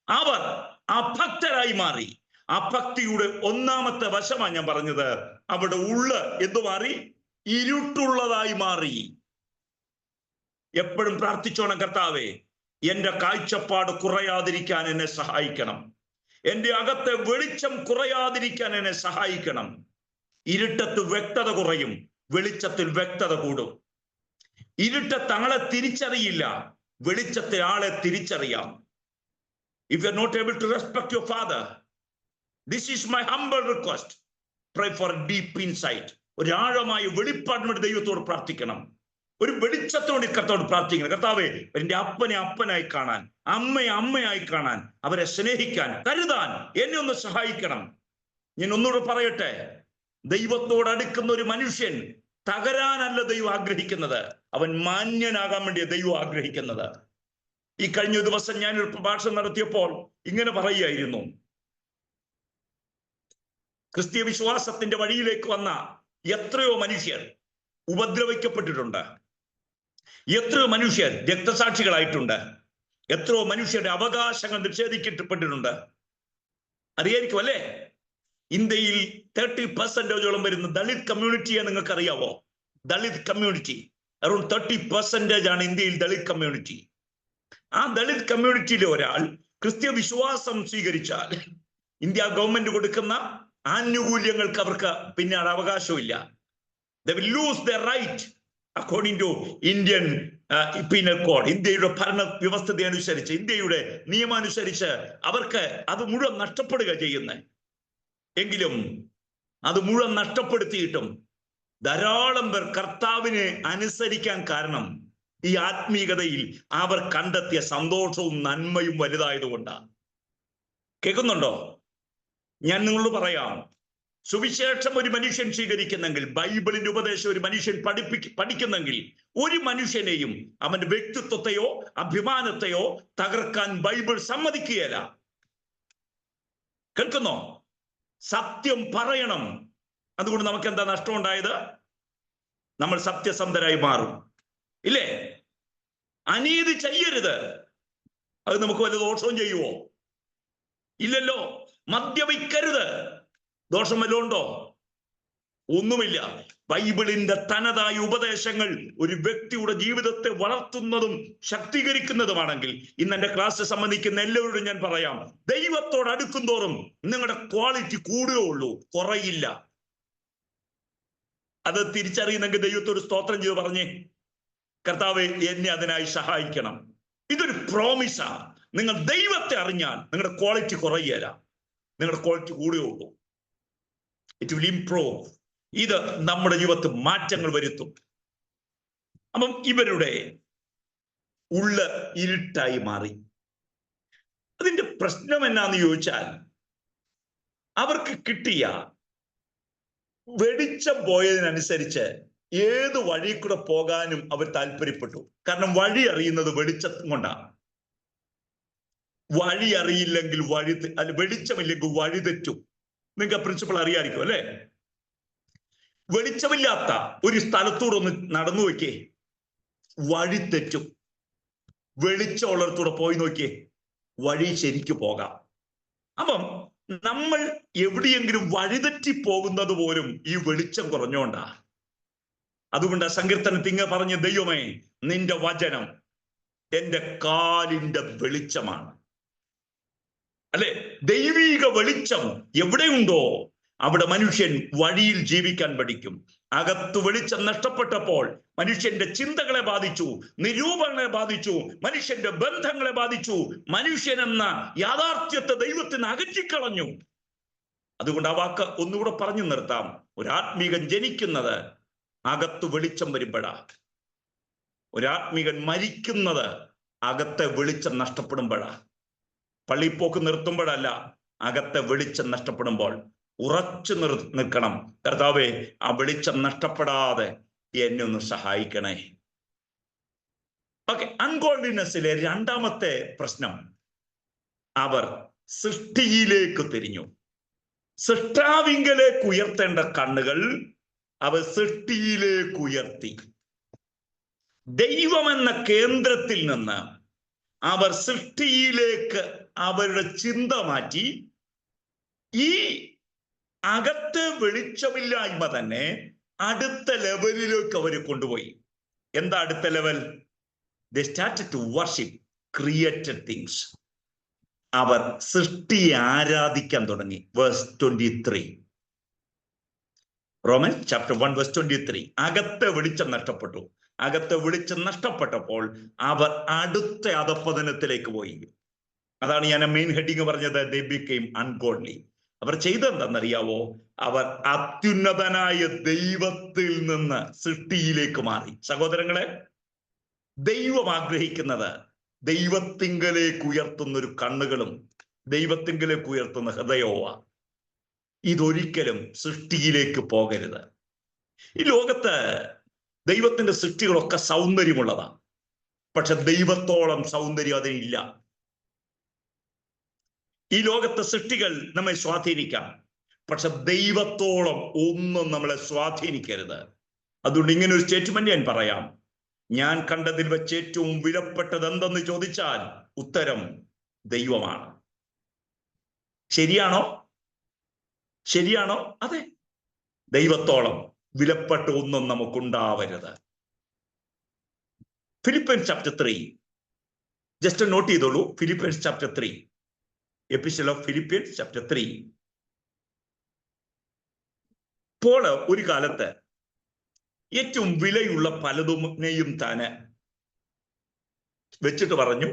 Speaker 1: അവർ അഭക്തരായി മാറി. അഭക്തിയുടെ ഒന്നാമത്തെ വശമാണ് ഞാൻ പറഞ്ഞത്. അവിടെ എന്തു മാറി? ഇരുട്ടുള്ളതായി മാറി. എപ്പോഴും പ്രാർത്ഥിച്ചോണം, കർത്താവേ എന്റെ കാഴ്ചപ്പാട് കുറയാതിരിക്കാൻ എന്നെ സഹായിക്കണം, എന്റെ അകത്തെ വെളിച്ചം കുറയാതിരിക്കാൻ എന്നെ സഹായിക്കണം. ഇരുട്ടത്ത് വ്യക്തത കുറയും, വെളിച്ചത്തിൽ വ്യക്തത കൂടും. ഇരുട്ടത്ത് ആളെ തിരിച്ചറിയില്ല, വെളിച്ചത്തെ ആളെ തിരിച്ചറിയാം. If you are not able to respect your father, this is my humble request. Pray for a deep insight. ഒരു ആഴമായ വെളിപ്പാടിനോട് ദൈവത്തോട് പ്രാർത്ഥിക്കണം. ഒരു വെളിച്ചത്തോട് കർത്താവോട് പ്രാർത്ഥിക്കണം. കർത്താവേ എന്റെ അപ്പനെ അപ്പനായി കാണാൻ, അമ്മയെ അമ്മയായി കാണാൻ, അവരെ സ്നേഹിക്കാൻ, കരുതാൻ എന്നെ ഒന്ന് സഹായിക്കണം. ഞാൻ ഒന്നുകൂടെ പറയട്ടെ, ദൈവത്തോട് അടുക്കുന്ന ഒരു മനുഷ്യൻ തകരാനല്ല ദൈവം ആഗ്രഹിക്കുന്നത്, അവൻ മാന്യനാകാൻ വേണ്ടിയാണ് ദൈവം ആഗ്രഹിക്കുന്നത്. ഈ കഴിഞ്ഞ ദിവസം ഞാനൊരു പ്രഭാഷണം നടത്തിയപ്പോൾ ഇങ്ങനെ പറയുകയായിരുന്നു, ക്രിസ്തീയ വിശ്വാസത്തിന്റെ വഴിയിലേക്ക് വന്ന എത്രയോ മനുഷ്യർ ഉപദ്രവിക്കപ്പെട്ടിട്ടുണ്ട്, എത്രയോ മനുഷ്യർ രക്തസാക്ഷികളായിട്ടുണ്ട്, എത്രയോ മനുഷ്യരുടെ അവകാശങ്ങൾ നിഷേധിക്കപ്പെട്ടിട്ടുണ്ട്. അറിയായിരിക്കും അല്ലേ? ഇന്ത്യയിൽ 30% വരുന്ന ദളിത് കമ്മ്യൂണിറ്റിയെ നിങ്ങൾക്ക് അറിയാവോ? ദളിത് കമ്മ്യൂണിറ്റി അറൌണ്ട് 30% ആണ് ഇന്ത്യയിൽ ദളിത് കമ്മ്യൂണിറ്റി. ആ ദളിത് കമ്മ്യൂണിറ്റിയിലെ ഒരാൾ ക്രിസ്ത്യ വിശ്വാസം സ്വീകരിച്ചാൽ ഇന്ത്യ ഗവൺമെന്റ് കൊടുക്കുന്ന ആനുകൂല്യങ്ങൾക്ക് അവർക്ക് പിന്നീട് അവകാശമില്ല. They will lose their right according to Indian penal code. ഇന്ത്യയുടെ ഭരണ വ്യവസ്ഥത അനുസരിച്ച്, ഇന്ത്യയുടെ നിയമമനുസരിച്ച് അവർക്ക് അത് മുഴുവൻ നഷ്ടപ്പെടുക ചെയ്യുന്നത്. എങ്കിലും അത് മുഴുവൻ നഷ്ടപ്പെടുത്തിയിട്ടും ധാരാളം പേർ കർത്താവിനെ അനുസരിക്കാൻ കാരണം ഈ ആത്മീയതയിൽ അവർ കണ്ടെത്തിയ സന്തോഷവും നന്മയും വലുതായതുകൊണ്ടാണ്. കേൾക്കുന്നുണ്ടോ? ഞാൻ നിങ്ങളോട് പറയാം, സുവിശേഷം ഒരു മനുഷ്യൻ സ്വീകരിക്കുന്നെങ്കിൽ, ബൈബിളിന്റെ ഉപദേശം ഒരു മനുഷ്യൻ പഠിക്കുന്നെങ്കിൽ, ഒരു മനുഷ്യനെയും അവന്റെ വ്യക്തിത്വത്തെയോ അഭിമാനത്തെയോ തകർക്കാൻ ബൈബിൾ സമ്മതിക്കുകയില്ല. കേൾക്കുന്നോ? സത്യം പറയണം. അതുകൊണ്ട് നമുക്ക് എന്താ നഷ്ടം ഉണ്ടായത്? നമ്മൾ സത്യസന്ധരായി മാറും, ഇല്ലേ? അനീതി ചെയ്യരുത്, അത് നമുക്ക് വല്ല ദോഷവും ചെയ്യുവോ? ഇല്ലല്ലോ. മദ്യപിക്കരുത്, ദോഷം വല്ലതും ഉണ്ടോ? ഒന്നുമില്ല. ബൈബിളിന്റെ തനതായ ഉപദേശങ്ങൾ ഒരു വ്യക്തിയുടെ ജീവിതത്തെ വളർത്തുന്നതും ശക്തീകരിക്കുന്നതുമാണെങ്കിൽ, ഇന്ന് എന്റെ ക്ലാസ് സംബന്ധിക്കുന്ന എല്ലാവരോടും ഞാൻ പറയാം, ദൈവത്തോട് അടുക്കും തോറും നിങ്ങളുടെ ക്വാളിറ്റി കൂടുകയുള്ളൂ, കുറയില്ല. അത് തിരിച്ചറിയുന്നെങ്കിൽ ദൈവത്തോട് സ്തോത്രം ചെയ്ത് പറഞ്ഞേ, കർത്താവേ എന്നെ അതിനായി സഹായിക്കണം. ഇതൊരു പ്രോമിസാ. നിങ്ങൾ ദൈവത്തെ അറിഞ്ഞാൽ നിങ്ങളുടെ ക്വാളിറ്റി കുറയുകയില്ല, നിങ്ങളുടെ ക്വാളിറ്റി കൂടുകയുള്ളൂ. It will improve. ഇത് നമ്മുടെ ജീവിതത്തിൽ മാറ്റങ്ങൾ വരുത്തും. അപ്പം ഇവരുടെ ഇരുട്ടായി മാറി. അതിന്റെ പ്രശ്നം എന്നാന്ന് ചോദിച്ചാൽ, അവർക്ക് കിട്ടിയ വെളിച്ചം പോയതിനനുസരിച്ച് ഏത് വഴി കൂടെ പോകാനും അവർ താല്പര്യപ്പെട്ടു. കാരണം വഴി അറിയുന്നത് വെളിച്ചം കൊണ്ടാണ്. വഴി അറിയില്ലെങ്കിൽ വെളിച്ചമില്ലെങ്കിൽ വഴി തെറ്റും. നിങ്ങൾക്ക് ആ പ്രിൻസിപ്പൾ അറിയാമായിരിക്കും അല്ലെ? വെളിച്ചമില്ലാത്ത ഒരു സ്ഥലത്തൂടെ ഒന്ന് നടന്നു നോക്കിയേ, വഴി തെറ്റും. വെളിച്ചമുള്ളിടത്തൂടെ പോയി നോക്കിയേ, വഴി ശരിക്കു പോകാം. അപ്പം നമ്മൾ എവിടെയെങ്കിലും വഴിതെറ്റി പോകുന്നത് പോലും ഈ വെളിച്ചം കുറഞ്ഞോണ്ടാ. അതുകൊണ്ട് സങ്കീർത്തനത്തിൽ ഇങ്ങ് പറഞ്ഞ, ദൈവമേ നിന്റെ വചനം എന്റെ കാലിന്റെ വെളിച്ചമാണ്. അല്ലെ? ദൈവീക വെളിച്ചം എവിടെയുണ്ടോ അവിടെ മനുഷ്യൻ വഴിയിൽ ജീവിക്കാൻ പഠിക്കും. അകത്ത് വെളിച്ചം നഷ്ടപ്പെട്ടപ്പോൾ മനുഷ്യന്റെ ചിന്തകളെ ബാധിച്ചു, നിരൂപണങ്ങളെ ബാധിച്ചു, മനുഷ്യന്റെ ബന്ധങ്ങളെ ബാധിച്ചു. മനുഷ്യൻ എന്ന യാഥാർത്ഥ്യത്തെ ദൈവത്തിന് അകറ്റിക്കളഞ്ഞു. അതുകൊണ്ട് ആ വാക്ക് ഒന്നുകൂടെ പറഞ്ഞു നിർത്താം. ഒരാത്മീകൻ ജനിക്കുന്നത് അകത്ത് വെളിച്ചം വരുമ്പോഴാ. ഒരാത്മീകൻ മരിക്കുന്നത് അകത്തെ വെളിച്ചം നഷ്ടപ്പെടുമ്പോഴാ. പള്ളിപ്പോക്ക് നിർത്തുമ്പോഴല്ല, അകത്തെ വെളിച്ചം നഷ്ടപ്പെടുമ്പോൾ. ഉറച്ചു നിൽക്കണം. കർത്താവേ ആ വെളിച്ചം നഷ്ടപ്പെടാതെ എന്നെ ഒന്ന് സഹായിക്കണേ. ഓക്കെ. അൺഗോൾഡിനെസ്സിലെ രണ്ടാമത്തെ പ്രശ്നം, അവർ സൃഷ്ടിയിലേക്ക് തിരിഞ്ഞു. സൃഷ്ടാവിങ്കലേക്ക് ഉയർത്തേണ്ട കണ്ണുകൾ അവർ സൃഷ്ടിയിലേക്ക് ഉയർത്തി. ദൈവമെന്ന കേന്ദ്രത്തിൽ നിന്ന് അവർ സൃഷ്ടിയിലേക്ക് അവരുടെ ചിന്ത മാറ്റി. ഈ അകത്ത് വെളിച്ചമില്ലായ്മ തന്നെ അടുത്ത ലെവലിലേക്ക് അവർ കൊണ്ടുപോയി. എന്താ അടുത്ത level? They started to worship created things. അവർ സൃഷ്ടിയെ ആരാധിക്കാൻ തുടങ്ങി. Verse 23. Romans chapter 1 verse 23. അകത്തെ വെളിച്ചം നഷ്ടപ്പെട്ടു. അകത്തെ വെളിച്ചം നഷ്ടപ്പെട്ടപ്പോൾ അവർ അടുത്ത അധപ്പതനത്തിലേക്ക് പോയി. അതാണ് ഞാൻ മെയിൻ ഹെഡിങ് പറഞ്ഞത്. They became ungodly. അവർ ചെയ്തെന്തെന്നറിയാവോ? അവർ അത്യുന്നതനായ ദൈവത്തിൽ നിന്ന് സൃഷ്ടിയിലേക്ക് മാറി. സഹോദരങ്ങളെ, ദൈവം ആഗ്രഹിക്കുന്നത് ദൈവത്തിങ്കലേക്ക് ഉയർത്തുന്ന ഒരു കണ്ണുകളും ദൈവത്തിങ്കലേക്ക് ഉയർത്തുന്ന ഹൃദയവുമാ. ഇതൊരിക്കലും സൃഷ്ടിയിലേക്ക് പോകരുത്. ഈ ലോകത്ത് ദൈവത്തിന്റെ സൃഷ്ടികളൊക്കെ സൗന്ദര്യമുള്ളതാണ്. പക്ഷെ ദൈവത്തോളം സൗന്ദര്യം അതിനില്ല. ഈ ലോകത്തെ സൃഷ്ടികൾ നമ്മെ സ്വാധീനിക്കാം, പക്ഷെ ദൈവത്തോളം ഒന്നും നമ്മളെ സ്വാധീനിക്കരുത്. അതുകൊണ്ട് ഇങ്ങനെ ഒരു സ്റ്റേറ്റ്മെന്റ് ഞാൻ പറയാം. ഞാൻ കണ്ടതിൽ വെച്ച് ഏറ്റവും വിലപ്പെട്ടത് എന്തെന്ന് ചോദിച്ചാൽ ഉത്തരം ദൈവമാണ്. ശരിയാണോ? ശരിയാണോ? അതെ. ദൈവത്തോളം വിലപ്പെട്ട ഒന്നും നമുക്കുണ്ടാവരുത്. ഫിലിപ്പിയൻസ് ചാപ്റ്റർ 3 ജസ്റ്റ് നോട്ട് ചെയ്തോളൂ. Philippians chapter 3, epistle of Philippians chapter 3. Paul ഒരു കാലത്ത് ഏറ്റവും വിലയുള്ള പലതിനെയും താന് വെച്ചിട്ട് പറഞ്ഞു,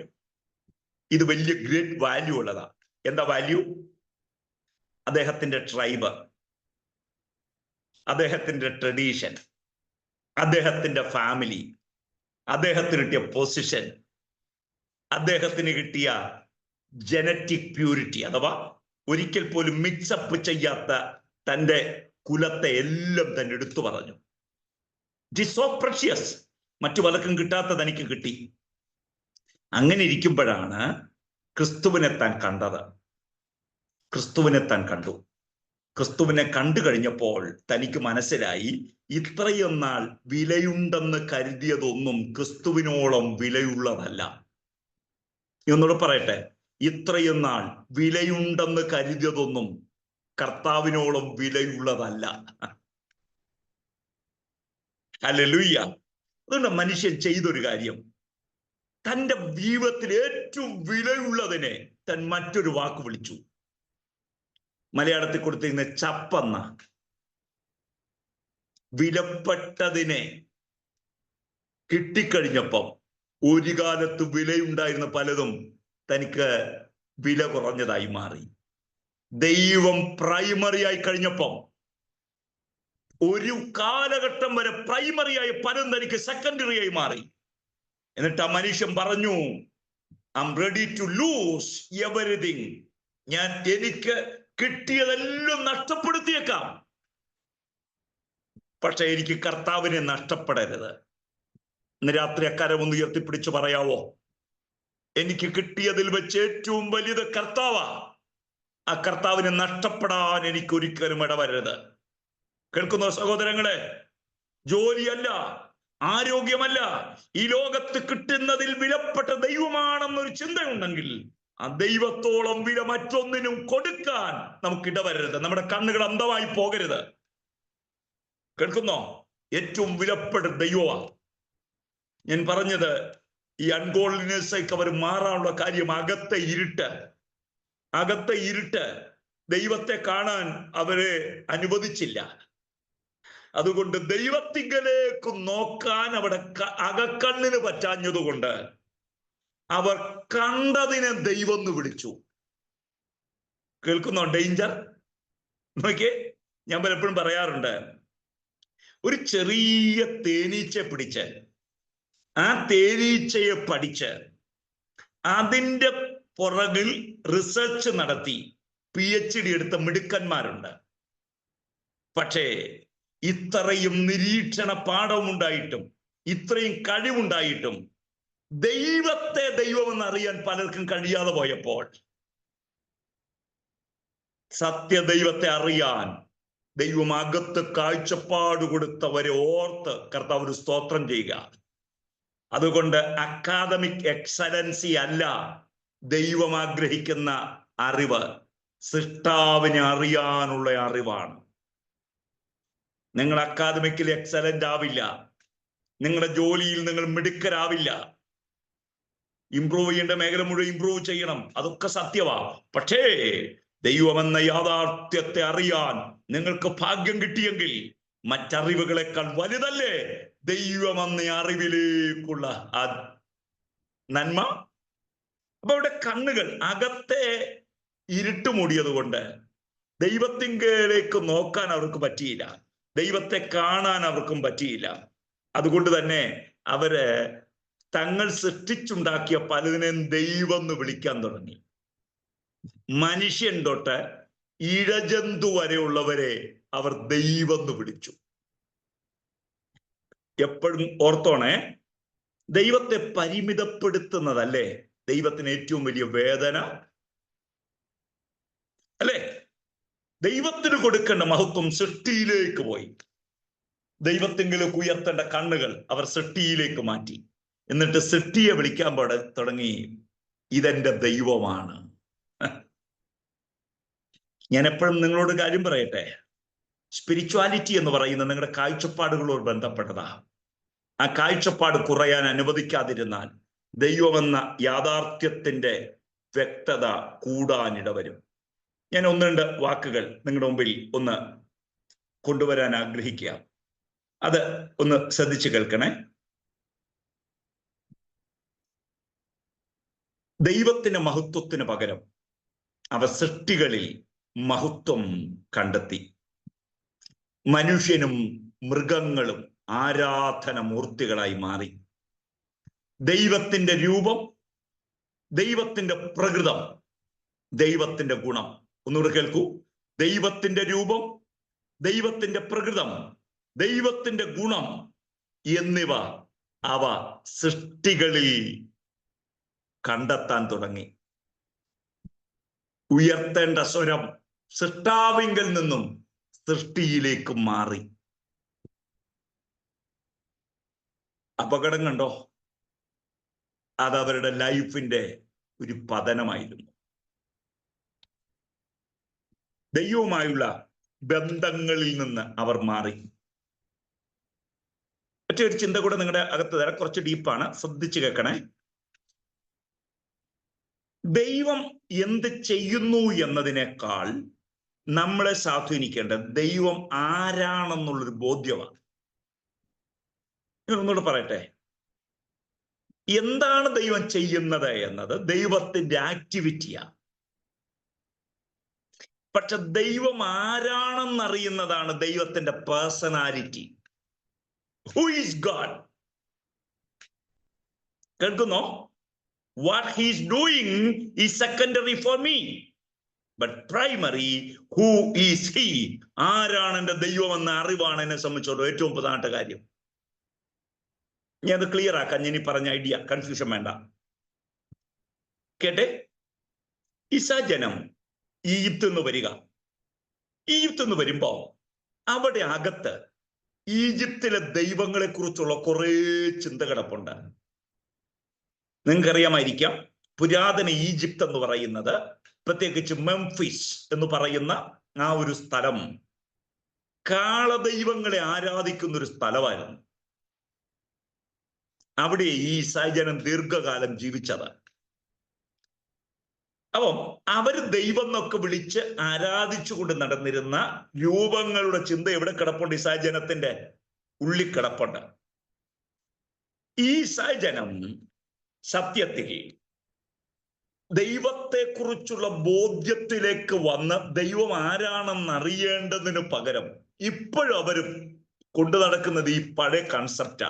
Speaker 1: ഇത് വലിയ ഗ്രേറ്റ് വാല്യൂ ഉള്ളതാ. എന്താ വാല്യൂ? അദ്ദേഹത്തിന്റെ ട്രൈബ്, അദ്ദേഹത്തിന്റെ ട്രഡീഷൻ, അദ്ദേഹത്തിന്റെ ഫാമിലി, അദ്ദേഹത്തിന് കിട്ടിയ പൊസിഷൻ, അദ്ദേഹത്തിന് കിട്ടിയ ജനറ്റിക് പ്യൂരിറ്റി, അഥവാ ഒരിക്കൽ പോലും മിക്സപ്പ് ചെയ്യാത്ത തൻ്റെ കുലത്തെ എല്ലാം തന്നെ എടുത്തു പറഞ്ഞു. It is so precious. മറ്റു പലർക്കും കിട്ടാത്തത് എനിക്ക് കിട്ടി. അങ്ങനെ ഇരിക്കുമ്പോഴാണ് ക്രിസ്തുവിനെ താൻ കണ്ടത്. ക്രിസ്തുവിനെ താൻ കണ്ടു. ക്രിസ്തുവിനെ കണ്ടു കഴിഞ്ഞപ്പോൾ തനിക്ക് മനസ്സിലായി, ഇത്രയും നാൾ വിലയുണ്ടെന്ന് കരുതിയതൊന്നും ക്രിസ്തുവിനോളം വിലയുള്ളതല്ല. എന്നോട് പറയട്ടെ, ഇത്രയും നാൾ വിലയുണ്ടെന്ന് കരുതിയതൊന്നും കർത്താവിനോളം വിലയുള്ളതല്ല. ഹല്ലേലൂയ. അതുകൊണ്ട് മനുഷ്യൻ ചെയ്തൊരു കാര്യം, തൻ്റെ ജീവിതത്തിൽ ഏറ്റവും വിലയുള്ളതിനെ താൻ മറ്റൊരു വാക്ക് വിളിച്ചു. മലയാളത്തിൽ കൊടുത്തിരുന്ന ചപ്പെന്ന. വിലപ്പെട്ടതിനെ കിട്ടിക്കഴിഞ്ഞപ്പം ഒരു കാലത്ത് വിലയുണ്ടായിരുന്ന പലതും തനിക്ക് വില കുറഞ്ഞതായി മാറി. ദൈവം പ്രൈമറി ആയി കഴിഞ്ഞപ്പം ഒരു കാലഘട്ടം വരെ പ്രൈമറി ആയി പലതും തനിക്ക് സെക്കൻഡറി ആയി മാറി. എന്നിട്ട് ആ മനുഷ്യൻ പറഞ്ഞു, I am ready to lose everything. എനിക്ക് കിട്ടിയതെല്ലാം നഷ്ടപ്പെടുത്തിയേക്കാം, പക്ഷെ എനിക്ക് കർത്താവിനെ നഷ്ടപ്പെടരുത്. ഇന്ന് രാത്രി അക്കാരം ഒന്ന് ഉയർത്തിപ്പിടിച്ച് പറയാവോ? എനിക്ക് കിട്ടിയതിൽ വെച്ച് ഏറ്റവും വലുത് കർത്താവാ. ആ കർത്താവിനെ നഷ്ടപ്പെടാൻ എനിക്ക് ഒരിക്കലും ഇടവരരുത്. കേൾക്കുന്നോ സഹോദരങ്ങളെ? ജോലിയല്ല, ആരോഗ്യമല്ല, ഈ ലോകത്ത് കിട്ടുന്നതിൽ വിലപ്പെട്ട ദൈവമാണെന്നൊരു ചിന്തയുണ്ടെങ്കിൽ ആ ദൈവത്തോളം വില മറ്റൊന്നിനും കൊടുക്കാൻ നമുക്ക് ഇടവരരുത്. നമ്മുടെ കണ്ണുകൾ അന്ധമായി പോകരുത്. കേൾക്കുന്നോ? ഏറ്റവും വിലപ്പെട്ട ദൈവമാണ്. ഞാൻ പറഞ്ഞത്, ഈ അൺഗോൾഡിനെസ്സേക്ക് അവർ മാറാനുള്ള കാര്യം അകത്തെ ഇരുട്ട്. അകത്തെ ഇരുട്ട് ദൈവത്തെ കാണാൻ അവരെ അനുവദിച്ചില്ല. അതുകൊണ്ട് ദൈവത്തിങ്കലേക്ക് നോക്കാൻ അവിടെ അകക്കണ്ണിന് പറ്റാഞ്ഞതുകൊണ്ട് അവർ കണ്ടതിനെ ദൈവം എന്ന് വിളിച്ചു. കേൾക്കുന്നോ ഡേഞ്ചർ? നോക്കിയേ, ഞാൻ പലപ്പോഴും പറയാറുണ്ട്, ഒരു ചെറിയ തേനീച്ചയെ പിടിച്ച് ആ തേനീച്ചയെ പഠിച്ച് അതിൻ്റെ പുറകിൽ റിസർച്ച് നടത്തി PhD എടുത്ത മിടുക്കന്മാരുണ്ട്. പക്ഷേ ഇത്രയും നിരീക്ഷണ പാഠമുണ്ടായിട്ടും ഇത്രയും കഴിവുണ്ടായിട്ടും ദൈവത്തെ ദൈവമെന്ന് അറിയാൻ പലർക്കും കഴിയാതെ പോയപ്പോൾ സത്യദൈവത്തെ അറിയാൻ ദൈവം അകത്ത് കാഴ്ചപ്പാട് കൊടുത്തവരെ ഓർത്ത് കർത്താവിന് സ്തോത്രം ചെയ്യുക. അതുകൊണ്ട് അക്കാദമിക് എക്സലൻസി അല്ല ദൈവം ആഗ്രഹിക്കുന്ന അറിവ്, സൃഷ്ടാവിനെ അറിയാനുള്ള അറിവാണ്. നിങ്ങൾ അക്കാദമിക്കിൽ എക്സലന്റ് ആവില്ല, നിങ്ങളുടെ ജോലിയിൽ നിങ്ങൾ മിടുക്കരാവില്ല, ഇംപ്രൂവ് ചെയ്യേണ്ട മേഖല മുഴുവൻ ഇംപ്രൂവ് ചെയ്യണം, അതൊക്കെ സത്യമാ. പക്ഷേ ദൈവമെന്ന യാഥാർത്ഥ്യത്തെ അറിയാൻ നിങ്ങൾക്ക് ഭാഗ്യം കിട്ടിയെങ്കിൽ മറ്ററിവുകളെക്കാൾ വലുതല്ലേ ദൈവമെന്ന അറിവിലേക്കുള്ള ആ നന്മ. അപ്പൊ ഇവിടെ കണ്ണുകൾ അകത്തെ ഇരുട്ട് മൂടിയത് കൊണ്ട് ദൈവത്തിങ്കലേക്ക് നോക്കാൻ അവർക്ക് പറ്റിയില്ല, ദൈവത്തെ കാണാൻ അവർക്കും പറ്റിയില്ല. അതുകൊണ്ട് തന്നെ അവര് തങ്ങൾ സൃഷ്ടിച്ചുണ്ടാക്കിയ പലതിനെയും ദൈവം എന്ന് വിളിക്കാൻ തുടങ്ങി. മനുഷ്യൻ തൊട്ട് ഇഴജന്തു വരെയുള്ളവരെ അവർ ദൈവം എന്ന് വിളിച്ചു. എപ്പോഴും ഓർത്തോണേ, ദൈവത്തെ പരിമിതപ്പെടുത്തുന്നതല്ലേ ദൈവത്തിന് ഏറ്റവും വലിയ വേദന, അല്ലേ? ദൈവത്തിന് കൊടുക്കേണ്ട മഹത്വം സൃഷ്ടിയിലേക്ക് പോയി. ദൈവത്തിങ്കിലേക്ക് ഉയർത്തേണ്ട കണ്ണുകൾ അവർ സൃഷ്ടിയിലേക്ക് മാറ്റി. എന്നിട്ട് സൃഷ്ടിയെ വിളിക്കാൻ തുടങ്ങി, ഇതെന്റെ ദൈവമാണ്. ഞാൻ എപ്പോഴും നിങ്ങളോട് കാര്യം പറയട്ടെ, സ്പിരിച്വാലിറ്റി എന്ന് പറയുന്നത് നിങ്ങളുടെ കാഴ്ചപ്പാടുകളോട് ബന്ധപ്പെട്ടതാ. ആ കാഴ്ചപ്പാട് കുറയാൻ അനുവദിക്കാതിരുന്നാൽ ദൈവമെന്ന യാഥാർത്ഥ്യത്തിന്റെ വ്യക്തത കൂടാനിടവരും. ഞാൻ ഒന്ന് രണ്ട് വാക്കുകൾ നിങ്ങളുടെ മുമ്പിൽ ഒന്ന് കൊണ്ടുവരാൻ ആഗ്രഹിക്കുക. അത് ഒന്ന് ശ്രദ്ധിച്ചു കേൾക്കണേ. ദൈവത്തിന്റെ മഹത്വത്തിന് പകരം അവ സൃഷ്ടികളിൽ മഹത്വം കണ്ടെത്തി. മനുഷ്യനും മൃഗങ്ങളും ആരാധന മൂർത്തികളായി മാറി. ദൈവത്തിന്റെ രൂപം, ദൈവത്തിന്റെ പ്രകൃതം, ദൈവത്തിന്റെ ഗുണം. ഒന്നുകൂടെ കേൾക്കൂ. ദൈവത്തിന്റെ രൂപം, ദൈവത്തിന്റെ പ്രകൃതം, ദൈവത്തിന്റെ ഗുണം എന്നിവ അവ സൃഷ്ടികളിൽ കണ്ടെത്താൻ തുടങ്ങി. ഉയർത്തേണ്ട സ്വരം സൃഷ്ടാവിങ്കിൽ നിന്നും സൃഷ്ടിയിലേക്ക് മാറി. അപകടം കണ്ടോ? അത് അവരുടെ ലൈഫിന്റെ ഒരു പതനമായിരുന്നു. ദൈവവുമായുള്ള ബന്ധങ്ങളിൽ നിന്ന് അവർ മാറി. മറ്റൊരു ചിന്ത കൂടെ നിങ്ങളുടെ അകത്ത് തരാം, കുറച്ച് ഡീപ്പാണ്, ശ്രദ്ധിച്ചു കേൾക്കണേ. ദൈവം എന്ത് ചെയ്യുന്നു എന്നതിനേക്കാൾ നമ്മളെ സ്വാധീനിക്കേണ്ടത് ദൈവം ആരാണെന്നുള്ളൊരു ബോധ്യമാണ്. ഞാൻ ഒന്നുകൂടെ പറയട്ടെ, എന്താണ് ദൈവം ചെയ്യുന്നത് എന്നത് ദൈവത്തിന്റെ ആക്ടിവിറ്റിയാണ്. പക്ഷെ ദൈവം ആരാണെന്നറിയുന്നതാണ് ദൈവത്തിന്റെ പേഴ്സണാലിറ്റി. Who is God? കേൾക്കുന്നോ? What he is doing is secondary for me, but primary, who is he? ആരാണ് എന്റെ ദൈവം എന്ന അറിവാണ് എന്നെ സംബന്ധിച്ചോളം ഏറ്റവും പ്രധാനപ്പെട്ട കാര്യം. ഞാൻ അത് ക്ലിയർ ആക്കാൻ, ഞാൻ ഈ പറഞ്ഞ ഐഡിയ കൺഫ്യൂഷൻ വേണ്ട. കേട്ടെ, ഇസ്രായേൽ ജനം ഈജിപ്തിൽ നിന്ന് വരിക. ഈജിപ്തിൽ നിന്ന് വരുമ്പോ അവിടെ അകത്ത് ഈജിപ്തിലെ ദൈവങ്ങളെ കുറിച്ചുള്ള കുറെ ചിന്ത കിടപ്പുണ്ട്. നിങ്ങൾക്കറിയാമായിരിക്കാം, പുരാതന ഈജിപ്ത് എന്ന് പറയുന്നത്, പ്രത്യേകിച്ച് മെംഫിസ് എന്ന് പറയുന്ന ആ ഒരു സ്ഥലം കാളദൈവങ്ങളെ ആരാധിക്കുന്ന ഒരു സ്ഥലമായിരുന്നു. അവിടെ ഈ ഇസ്രായേൽ ജനം ദീർഘകാലം ജീവിച്ചത്. അപ്പം അവര് ദൈവം എന്നൊക്കെ വിളിച്ച് ആരാധിച്ചുകൊണ്ട് നടന്നിരുന്ന രൂപങ്ങളുടെ ചിന്ത എവിടെ കിടപ്പുണ്ട്? ഇസ്രായേൽ ജനത്തിന്റെ ഉള്ളിൽ കിടപ്പുണ്ട്. ഈ ഇസ്രായേൽ ജനം സത്യത്തിൽ ദൈവത്തെക്കുറിച്ചുള്ള ബോധ്യത്തിലേക്ക് വന്ന് ദൈവം ആരാണെന്ന് അറിയേണ്ടതിന് പകരം ഇപ്പോഴും അവർ കൊണ്ടു നടക്കുന്നത് ഈ പഴയ കൺസെപ്റ്റാ.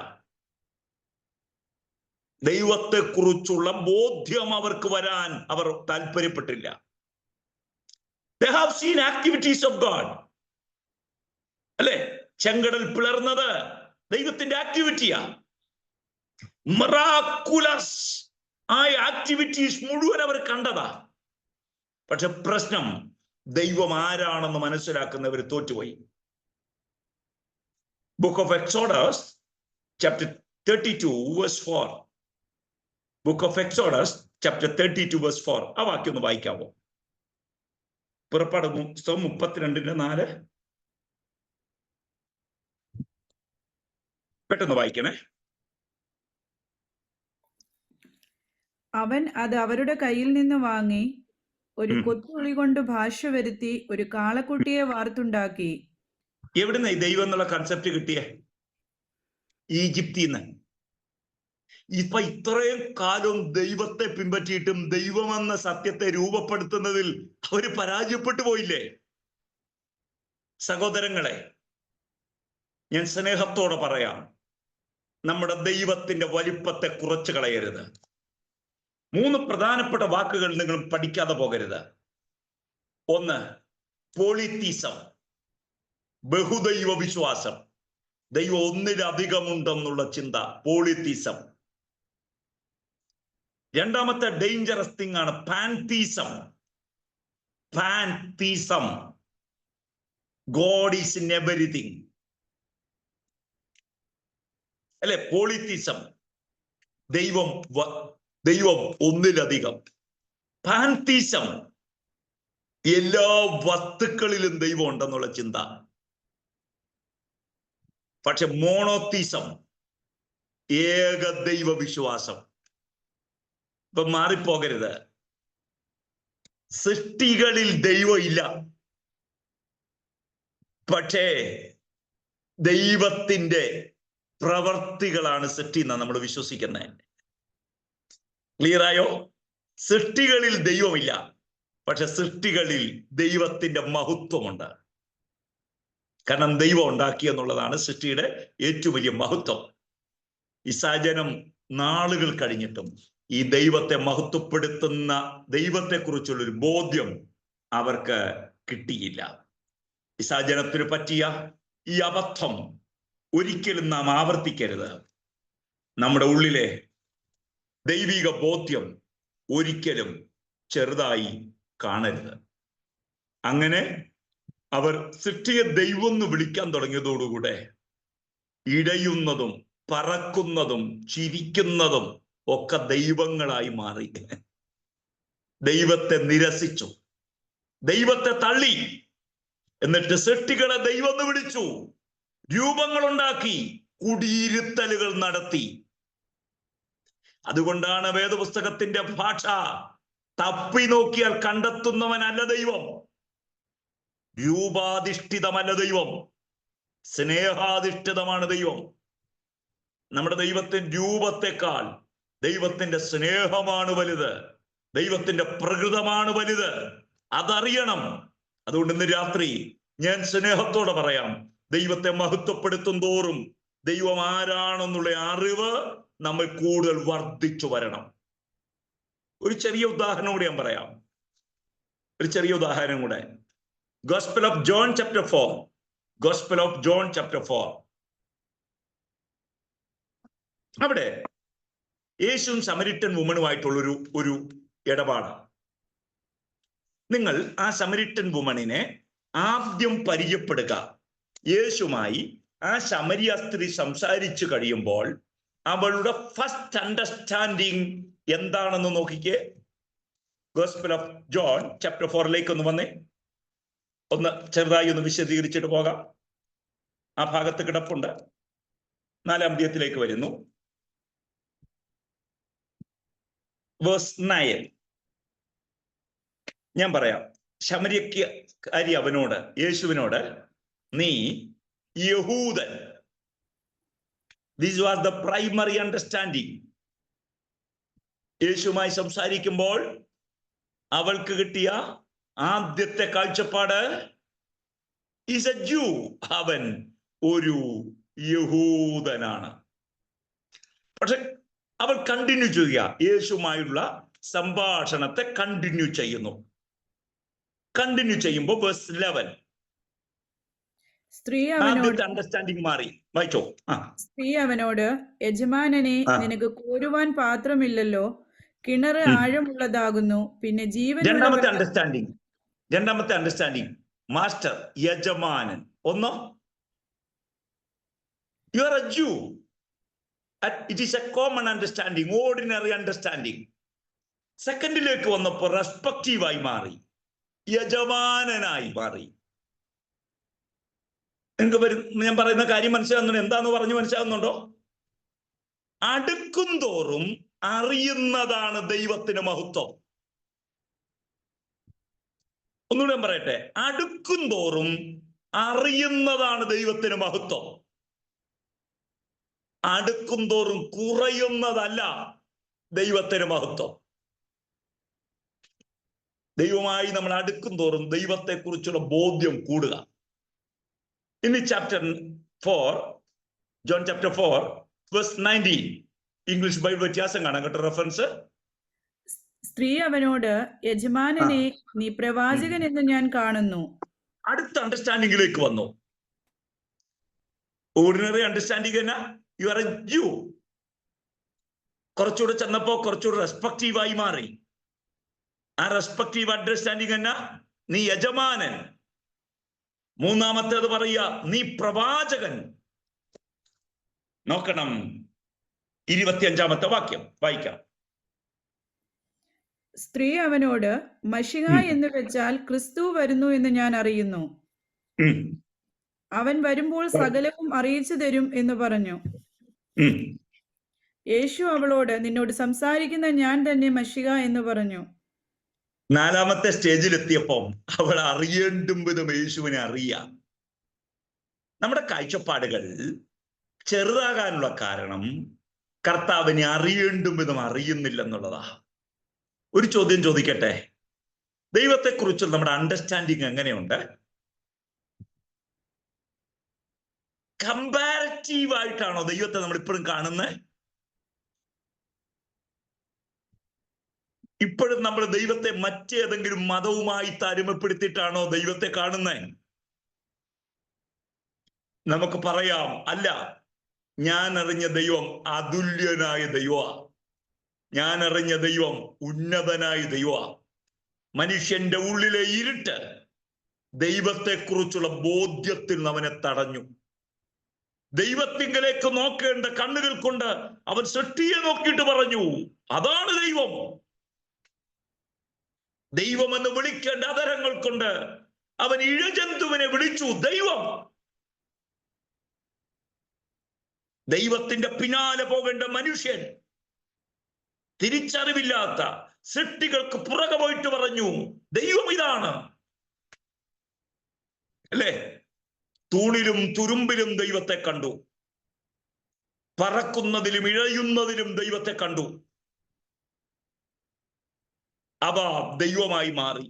Speaker 1: ദൈവത്തെക്കുറിച്ചുള്ള ബോധ്യം അവർക്ക് വരാൻ അവർ താല്പര്യപ്പെട്ടില്ല. They have seen activities of God. അല്ലെ, ചെങ്കടൽ പിളർന്നത് ദൈവത്തിന്റെ ആക്ടിവിറ്റിയാ. മിറാക്കുലസ് ആ ആക്ടിവിറ്റീസ് മുഴുവൻ അവർ കണ്ടതാ. പക്ഷെ പ്രശ്നം, ദൈവം ആരാണെന്ന് മനസ്സിലാക്കുന്നവർ തോറ്റുപോയി. Book of Exodus chapter 32 verse 4. Book of Exodus chapter 32 verse 4. ആ വാക്യം ഒന്ന് വായിക്കാവോ? പുറപ്പാട് പുസ്തകം 32:4. പെട്ടെന്ന് വായിക്കണേ.
Speaker 2: അവൻ അത് അവരുടെ കയ്യിൽ നിന്ന് വാങ്ങി ഒരു കൊത്തുളി കൊണ്ട് ഭാഷ വരുത്തി ഒരു കാളക്കുട്ടിയെ വാർത്തുണ്ടാക്കി.
Speaker 1: എവിടുന്ന ഈ ദൈവം എന്നുള്ള കൺസെപ്റ്റ് കിട്ടിയേ? ഈജിപ്തിന്ന്. ഇപ്പൊ ഇത്രയും കാലം ദൈവത്തെ പിൻപറ്റിയിട്ടും ദൈവമെന്ന സത്യത്തെ രൂപപ്പെടുത്തുന്നതിൽ അവര് പരാജയപ്പെട്ടു പോയില്ലേ? സഹോദരങ്ങളെ, ഞാൻ സ്നേഹത്തോടെ പറയാം, നമ്മുടെ ദൈവത്തിന്റെ വലിപ്പത്തെ കുറച്ചു കളയരുത്. 3 പ്രധാനപ്പെട്ട വാക്കുകൾ നിങ്ങൾ പഠിക്കാതെ പോകരുത്. 1, പോളിത്തീസം, ബഹുദൈവ വിശ്വാസം. ദൈവം ഒന്നിലധികമുണ്ടെന്നുള്ള ചിന്ത, പോളിത്തീസം. രണ്ടാമത്തെ ഡേഞ്ചറസ് തിങ് ആണ് pantheism. Pantheism, God is in everything അല്ലെ? പോളിത്തീസം, ദൈവം ഒന്നിലധികം. പാൻതീസം, എല്ലാ വസ്തുക്കളിലും ദൈവം ഉണ്ടെന്നുള്ള ചിന്ത. പക്ഷെ മോണോത്തീസം, ഏക ദൈവ വിശ്വാസം. ഇപ്പൊ മാറിപ്പോകരുത്. സൃഷ്ടികളിൽ ദൈവം ഇല്ല, പക്ഷേ ദൈവത്തിന്റെ പ്രവർത്തികളാണ് സൃഷ്ടി എന്നാണ് നമ്മൾ വിശ്വസിക്കുന്നത്. ക്ലിയർ ആയോ? സൃഷ്ടികളിൽ ദൈവമില്ല, പക്ഷെ സൃഷ്ടികളിൽ ദൈവത്തിന്റെ മഹത്വമുണ്ട്. കാരണം ദൈവം ഉണ്ടാക്കി എന്നുള്ളതാണ് സൃഷ്ടിയുടെ ഏറ്റവും വലിയ മഹത്വം. ഇസ്രായേൽ നാളുകൾ കഴിഞ്ഞിട്ടും ഈ ദൈവത്തെ മഹത്വപ്പെടുത്തുന്ന ദൈവത്തെക്കുറിച്ചുള്ളൊരു ബോധ്യം അവർക്ക് കിട്ടിയില്ല. ഇസ്രായേലിന് പറ്റിയ ഈ അബദ്ധം ഒരിക്കലും നാം ആവർത്തിക്കരുത്. നമ്മുടെ ഉള്ളിലെ ദൈവിക ബോധ്യം ഒരിക്കലും ചെറുതായി കാണരുത്. അങ്ങനെ അവർ സൃഷ്ടിയെ ദൈവം എന്ന് വിളിക്കാൻ തുടങ്ങിയതോടുകൂടെ ഇടയുന്നതും പറക്കുന്നതും ചിരിക്കുന്നതും ഒക്കെ ദൈവങ്ങളായി മാറി. ദൈവത്തെ നിരസിച്ചു, ദൈവത്തെ തള്ളി. എന്നിട്ട് സൃഷ്ടികളെ ദൈവം എന്ന് വിളിച്ചു, രൂപങ്ങളുണ്ടാക്കി, കുടിയിരുത്തലുകൾ നടത്തി. അതുകൊണ്ടാണ് വേദപുസ്തകത്തിന്റെ ഭാഷ തപ്പി നോക്കിയാൽ കണ്ടെത്തുന്നവനല്ല ദൈവം, രൂപാധിഷ്ഠിതമല്ല ദൈവം, സ്നേഹാധിഷ്ഠിതമാണ് ദൈവം. നമ്മുടെ ദൈവത്തിന്റെ രൂപത്തെക്കാൾ ദൈവത്തിന്റെ സ്നേഹമാണ് വലുത്, ദൈവത്തിന്റെ പ്രകൃതമാണ് വലുത്. അതറിയണം. അതുകൊണ്ട് ഇന്ന് രാത്രി ഞാൻ സ്നേഹത്തോടെ പറയാം, ദൈവത്തെ മഹത്വപ്പെടുത്തും തോറും ദൈവം ആരാണെന്നുള്ള അറിവ് നമ്മൾ കൂടുതൽ വർദ്ധിച്ചു വരണം. ഒരു ചെറിയ ഉദാഹരണം കൂടി ഞാൻ പറയാം. ഒരു ചെറിയ ഉദാഹരണം കൂടെ. Gospel of John chapter 4. Gospel of John chapter 4. അവിടെ യേശുവും സമരിട്ടൻ വുമണുമായിട്ടുള്ളൊരു ഒരു ഇടപാട്. നിങ്ങൾ ആ സമരിട്ടൻ വുമണിനെ ആദ്യം പരിചയപ്പെടുക. യേശുമായി ആ ശമരിയ സ്ത്രീ സംസാരിച്ചു കഴിയുമ്പോൾ അവളുടെ ഫസ്റ്റ് അണ്ടർസ്റ്റാൻഡിങ് എന്താണെന്ന് നോക്കിക്കേ. ഗോസ്പൽ ഓഫ് ജോൺ ചാപ്റ്റർ 4 ഒന്ന് വന്നേ. ഒന്ന് ചെറുതായി ഒന്ന് വിശദീകരിച്ചിട്ട് പോകാം. ആ ഭാഗത്ത് കിടപ്പുണ്ട്. 4-ാം അധ്യായത്തിലേക്ക് വരുന്നു. വേഴ്സ് 9 ഞാൻ പറയാം. ശമര്യക്കാരി അവനോട്, യേശുവിനോട്, നീ യഹൂദൻ. This was the primary understanding. യേശുവുമായി സംസാരിക്കുമ്പോൾ അവൾക്ക് കിട്ടിയ ആദ്യത്തെ കാഴ്ചപ്പാട്, ഈസ് എ ജൂ, അവൻ ഒരു യഹൂദനാണ്. പക്ഷെ അവൾ കണ്ടിന്യൂ ചെയ്യുക, യേശുവുമായുള്ള സംഭാഷണത്തെ കണ്ടിന്യൂ ചെയ്യുന്നു. കണ്ടിന്യൂ ചെയ്യുമ്പോൾ വേഴ്സ് 11 ആദ്യത്തെ അണ്ടർസ്റ്റാൻഡിങ് മാറി. വായിച്ചോ.
Speaker 2: സ്ത്രീ അവനോട്, യജമാനനെ, നിനക്ക് കോരുവാൻ പാത്രമില്ലല്ലോ, കിണറ് ആഴമുള്ളതാകുന്നു, പിന്നെ ജീവൻ.
Speaker 1: രണ്ടാമത്തെ അണ്ടർസ്റ്റാൻഡിങ്, രണ്ടാമത്തെ അണ്ടർസ്റ്റാൻഡിങ്, മാസ്റ്റർ, യജമാനൻ. ഒന്നോ, you are a Jew. It is a common understanding, ordinary understanding. സെക്കൻഡിലേക്ക് വന്നപ്പോൾ റെസ്പെക്റ്റീവായി മാറി, യജമാനനായി മാറി. നിങ്ങൾക്ക് ഞാൻ പറയുന്ന കാര്യം മനസ്സിലാകുന്നുണ്ടോ? എന്താന്ന് പറഞ്ഞു മനസ്സിലാകുന്നുണ്ടോ? അടുക്കും തോറും അറിയുന്നതാണ് ദൈവത്തിന് മഹത്വം. ഒന്നുകൂടെ ഞാൻ പറയട്ടെ, അടുക്കും തോറും അറിയുന്നതാണ് ദൈവത്തിന് മഹത്വം. അടുക്കും തോറും കുറയുന്നതല്ല ദൈവത്തിന് മഹത്വം. ദൈവമായി നമ്മൾ അടുക്കും തോറും ദൈവത്തെ കുറിച്ചുള്ള ബോധ്യം കൂടുക. ഇനി chapter 4, John chapter 4 verse 19, English Bible വ്യത്യാസം കാണാം കേട്ടോ, റെഫറൻസ്.
Speaker 2: സ്ത്രീ അവനോട്, യജമാനനെ, നീ പ്രവാചകൻ എന്ന് ഞാൻ കാണുന്നു.
Speaker 1: അടുത്ത അണ്ടർസ്റ്റാൻഡിങ്ങിലേക്ക് വന്നു. ഓർഡിനറി അണ്ടർസ്റ്റാൻഡിങ് എന്നാ, യു ആർ എ ജൂ. കുറച്ചുകൂടെ ചെന്നപ്പോ കുറച്ചുകൂടെ റെസ്പെക്റ്റീവായി മാറി. ആ റെസ്പെക്റ്റീവ് അണ്ടർസ്റ്റാൻഡിങ് എന്നാ, നീ യജമാനൻ. മൂന്നാമത്തേത് പറയുക, നീ പ്രവാചകൻ. നോക്കണം, 25-ാമത്തെ വാക്യം വായിക്കാം.
Speaker 2: സ്ത്രീ അവനോട്, മശിഹ എന്ന് വെച്ചാൽ ക്രിസ്തു വരുന്നു എന്ന് ഞാൻ അറിയുന്നു. അവൻ വരുമ്പോൾ സകലവും അറിയിച്ചു തരും എന്ന് പറഞ്ഞു. യേശു അവളോട്, നിന്നോട് സംസാരിക്കുന്ന ഞാൻ തന്നെ മശിഹ എന്ന് പറഞ്ഞു.
Speaker 1: 4-ാമത്തെ സ്റ്റേജിലെത്തിയപ്പം അവൾ അറിയേണ്ടും വിധം യേശുവിനെ അറിയാം. നമ്മുടെ കാഴ്ചപ്പാടുകൾ ചെറുതാകാനുള്ള കാരണം കർത്താവിനെ അറിയേണ്ടും വിധം അറിയുന്നില്ലെന്നുള്ളതാ. ഒരു ചോദ്യം ചോദിക്കട്ടെ, ദൈവത്തെക്കുറിച്ച് നമ്മുടെ അണ്ടർസ്റ്റാൻഡിങ് എങ്ങനെയുണ്ട്? കമ്പാരിറ്റീവ് ആയിട്ടാണോ ദൈവത്തെ നമ്മൾ ഇപ്പോഴും കാണുന്നത്? ഇപ്പോഴും നമ്മൾ ദൈവത്തെ മറ്റേതെങ്കിലും മതവുമായി താരതമ്യപ്പെടുത്തിയിട്ടാണോ ദൈവത്തെ കാണുന്നത്? നമുക്ക് പറയാം, അല്ല, ഞാൻ അറിഞ്ഞ ദൈവം അതുല്യനായ ദൈവമാ. ഞാൻ അറിഞ്ഞ ദൈവം ഉന്നതനായ ദൈവമാ. മനുഷ്യന്റെ ഉള്ളിലെ ഇരുട്ട് ദൈവത്തെക്കുറിച്ചുള്ള ബോധ്യത്തിൽ അവനെ തടഞ്ഞു. ദൈവത്തിങ്കലേക്ക് നോക്കേണ്ട കണ്ണുകൾ കൊണ്ട് അവൻ സൃഷ്ടിയെ നോക്കിയിട്ട് പറഞ്ഞു, അതാണ് ദൈവം. ദൈവമെന്ന് വിളിക്കേണ്ട അധരങ്ങൾ കൊണ്ട് അവൻ ഇഴജന്തുവിനെ വിളിച്ചു ദൈവം. ദൈവത്തിന്റെ പിന്നാലെ പോകേണ്ട മനുഷ്യൻ തിരിച്ചറിവില്ലാത്ത സൃഷ്ടികൾക്ക് പുറകെ പോയിട്ട് പറഞ്ഞു, ദൈവം ഇതാണ്. അല്ലേ? തൂണിലും തുരുമ്പിലും ദൈവത്തെ കണ്ടു, പറക്കുന്നതിലും ഇഴയുന്നതിലും ദൈവത്തെ കണ്ടു. അവ ദൈവമായി മാറി.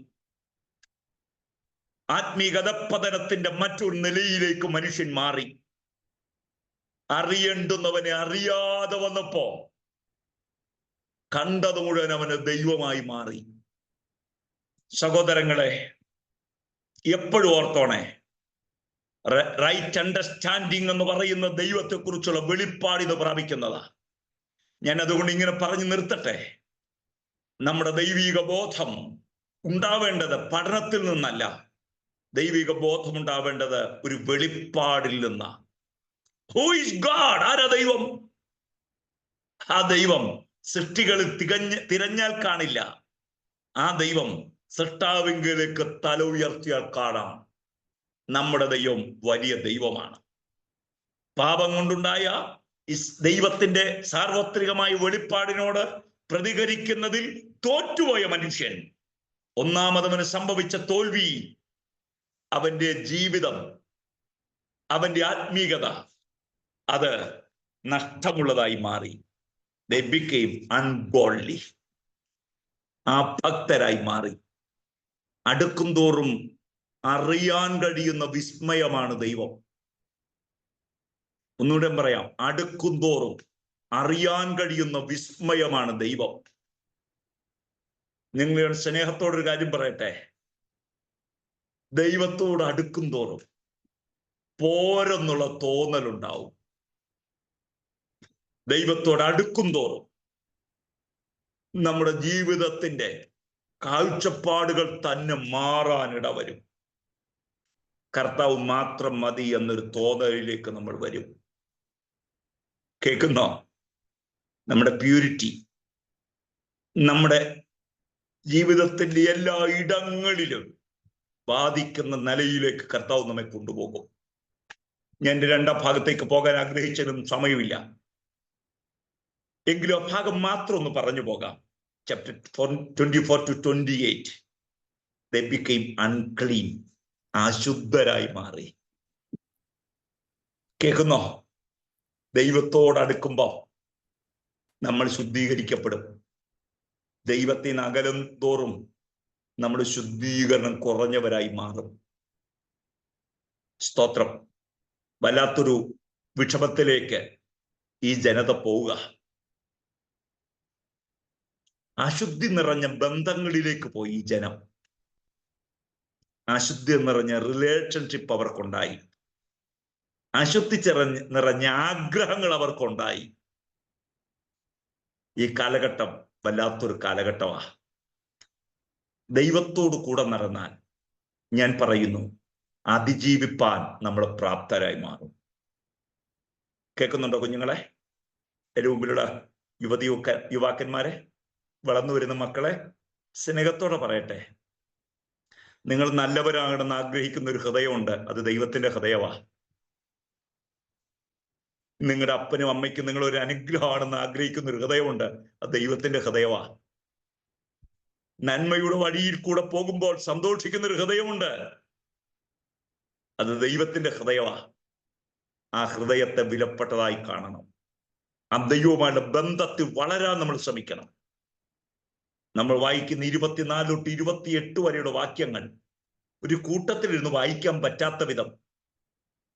Speaker 1: ആത്മീകതപതനത്തിന്റെ മറ്റൊരു നിലയിലേക്ക് മനുഷ്യൻ മാറി. അറിയേണ്ടുന്നവനെ അറിയാതെ വന്നപ്പോ കണ്ടത് മുഴുവൻ അവന് ദൈവമായി മാറി. സഹോദരങ്ങളെ, എപ്പോഴും ഓർത്തോണേ, റൈറ്റ് അണ്ടർസ്റ്റാൻഡിങ് എന്ന് പറയുന്ന ദൈവത്തെക്കുറിച്ചുള്ള വെളിപ്പാടിന് പ്രാപിക്കുന്നതാ. ഞാൻ അതുകൊണ്ട് ഇങ്ങനെ പറഞ്ഞു നിർത്തട്ടെ. നമ്മുടെ ദൈവിക ബോധം ഉണ്ടാവേണ്ടത് പഠനത്തിൽ നിന്നല്ല. ദൈവിക ബോധം ഉണ്ടാവേണ്ടത് ഒരു വെളിപ്പാടിൽ നിന്നാ. Who is God? ആരാ ദൈവം? ആ ദൈവം സൃഷ്ടികളിൽ തിരഞ്ഞാൽ കാണില്ല. ആ ദൈവം സൃഷ്ടാവിങ്കിലേക്ക് തല ഉയർത്തിയാൽ കാണാം. നമ്മുടെ ദൈവം വലിയ ദൈവമാണ്. പാപം കൊണ്ടുണ്ടായ ദൈവത്തിന്റെ സാർവത്രികമായ വെളിപ്പാടിനോട് പ്രതികരിക്കുന്നതിൽ തോറ്റുപോയ മനുഷ്യൻ, ഒന്നാമതവന് സംഭവിച്ച തോൽവി, അവന്റെ ജീവിതം, അവന്റെ ആത്മീകത, അത് നഷ്ടമുള്ളതായി മാറി. They became ungodly. ആ ഭക്തരായി മാറി. അടുക്കും തോറും അറിയാൻ കഴിയുന്ന വിസ്മയമാണ് ദൈവം. ഒന്നുകൂടെ പറയാം, അടുക്കും തോറും അറിയാൻ കഴിയുന്ന വിസ്മയമാണ് ദൈവം. നിങ്ങളുടെ സ്നേഹത്തോടൊരു കാര്യം പറയട്ടെ, ദൈവത്തോട് അടുക്കും തോറും പോരെന്നുള്ള തോന്നലുണ്ടാവും. ദൈവത്തോട് അടുക്കും തോറും നമ്മുടെ ജീവിതത്തിന്റെ കാഴ്ചപ്പാടുകൾ തന്നെ മാറാനിട വരും. കർത്താവ് മാത്രം മതി എന്നൊരു തോന്നലിലേക്ക് നമ്മൾ വരും. കേൾക്കുന്നോ? നമ്മുടെ പ്യൂരിറ്റി നമ്മുടെ ജീവിതത്തിന്റെ എല്ലാ ഇടങ്ങളിലും ബാധിക്കുന്ന നിലയിലേക്ക് കർത്താവ് നമ്മെ കൊണ്ടുപോകും. ഞാൻ എൻ്റെ രണ്ടാം ഭാഗത്തേക്ക് പോകാൻ ആഗ്രഹിച്ചതിനും സമയമില്ല, എങ്കിലും ആ ഭാഗം മാത്രം ഒന്ന് പറഞ്ഞു പോകാം. Chapter 24 to 28. They became unclean. അശുദ്ധരായി മാറി. കേൾക്കുന്നോ? ദൈവത്തോടടുക്കുമ്പോൾ നമ്മൾ ശുദ്ധീകരിക്കപ്പെടും. ദൈവത്തിൽ നിന്ന് അകലും തോറും നമ്മൾ ശുദ്ധീകരണം കുറഞ്ഞവരായി മാറും. സ്തോത്രം. വല്ലാത്തൊരു വിഷമത്തിലേക്ക് ഈ ജനത പോവുക. അശുദ്ധി നിറഞ്ഞ ബന്ധങ്ങളിലേക്ക് പോയി ഈ ജനം. അശുദ്ധി നിറഞ്ഞ റിലേഷൻഷിപ്പ് അവർക്കുണ്ടായി. അശുദ്ധി നിറഞ്ഞ ആഗ്രഹങ്ങൾ അവർക്കുണ്ടായി. ഈ കാലഘട്ടം വല്ലാത്തൊരു കാലഘട്ടമാണ്. ദൈവത്തോട് കൂടെ നടന്നാൽ ഞാൻ പറയുന്നു അതിജീവിപ്പാൻ നമ്മൾ പ്രാപ്തരായി മാറും. കേൾക്കുന്നുണ്ടോ കുഞ്ഞുങ്ങളെ? എൻ്റെ മുമ്പിലുള്ള യുവാക്കന്മാരെ, വളർന്നു വരുന്ന മക്കളെ, സ്നേഹത്തോടെ പറയട്ടെ, നിങ്ങൾ നല്ലവരാകണമെന്ന് ആഗ്രഹിക്കുന്ന ഒരു ഹൃദയമുണ്ട്. അത് ദൈവത്തിന്റെ ഹൃദയമാണ്. നിങ്ങളുടെ അപ്പനും അമ്മയ്ക്കും നിങ്ങൾ ഒരു അനുഗ്രഹമാണെന്ന് ആഗ്രഹിക്കുന്ന ഒരു ഹൃദയമുണ്ട്. അത് ദൈവത്തിന്റെ ഹൃദയമാണ്. നന്മയുടെ വഴിയിൽ കൂടെ പോകുമ്പോൾ സന്തോഷിക്കുന്ന ഒരു ഹൃദയമുണ്ട്. അത് ദൈവത്തിന്റെ ഹൃദയമാണ്. ആ ഹൃദയത്തെ വിലപ്പെട്ടതായി കാണണം. ആ ദൈവവുമായുള്ള ബന്ധത്തിൽ വളരാൻ നമ്മൾ ശ്രമിക്കണം. നമ്മൾ വായിക്കുന്ന 24 തൊട്ട് 28 വരെയുള്ള വാക്യങ്ങൾ ഒരു കൂട്ടത്തിലിരുന്ന് വായിക്കാൻ പറ്റാത്ത വിധം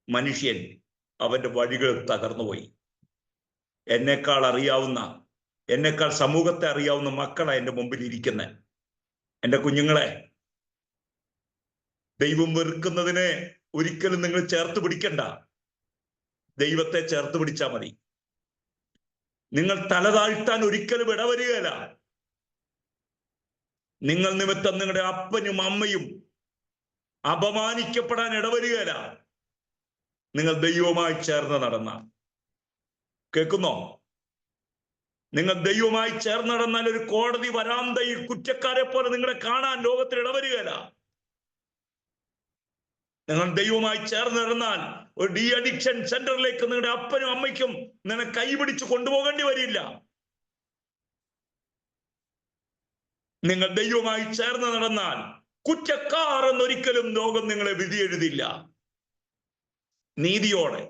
Speaker 1: മനുഷ്യൻ അവന്റെ വഴികൾ തകർന്നുപോയി. എന്നേക്കാൾ സമൂഹത്തെ അറിയാവുന്ന മക്കളാണ് എൻ്റെ മുമ്പിൽ ഇരിക്കുന്നത്. എൻ്റെ കുഞ്ഞുങ്ങളെ, ദൈവം വെറുക്കുന്നതിനെ ഒരിക്കലും നിങ്ങൾ ചേർത്ത് പിടിക്കണ്ട. ദൈവത്തെ ചേർത്ത് പിടിച്ചാൽ മതി. നിങ്ങൾ തലതാഴ്ത്താൻ ഒരിക്കലും ഇടവരികയില്ല. നിങ്ങൾ നിമിത്തം നിങ്ങളുടെ അപ്പനും അമ്മയും അപമാനിക്കപ്പെടാൻ ഇടവരികയില്ല. നിങ്ങൾ ദൈവവുമായി ചേർന്ന് നടന്ന. കേൾക്കുന്നോ? നിങ്ങൾ ദൈവവുമായി ചേർന്ന് നടന്നാൽ ഒരു കോടതി വരാന്തയിൽ കുറ്റക്കാരെ പോലെ നിങ്ങളെ കാണാൻ ലോകത്തിൽ ഇടവരികയില്ല. നിങ്ങൾ ദൈവവുമായി ചേർന്ന് നടന്നാൽ ഒരു ഡി അഡിക്ഷൻ സെന്ററിലേക്ക് നിങ്ങളുടെ അപ്പനും അമ്മയ്ക്കും നിന്നെ കൈപിടിച്ച് കൊണ്ടുപോകേണ്ടി വരില്ല. നിങ്ങൾ ദൈവവുമായി ചേർന്ന് നടന്നാൽ കുറ്റക്കാർ എന്നൊരിക്കലും ലോകം നിങ്ങളെ വിധി എഴുതില്ല. നീതിയോടെ,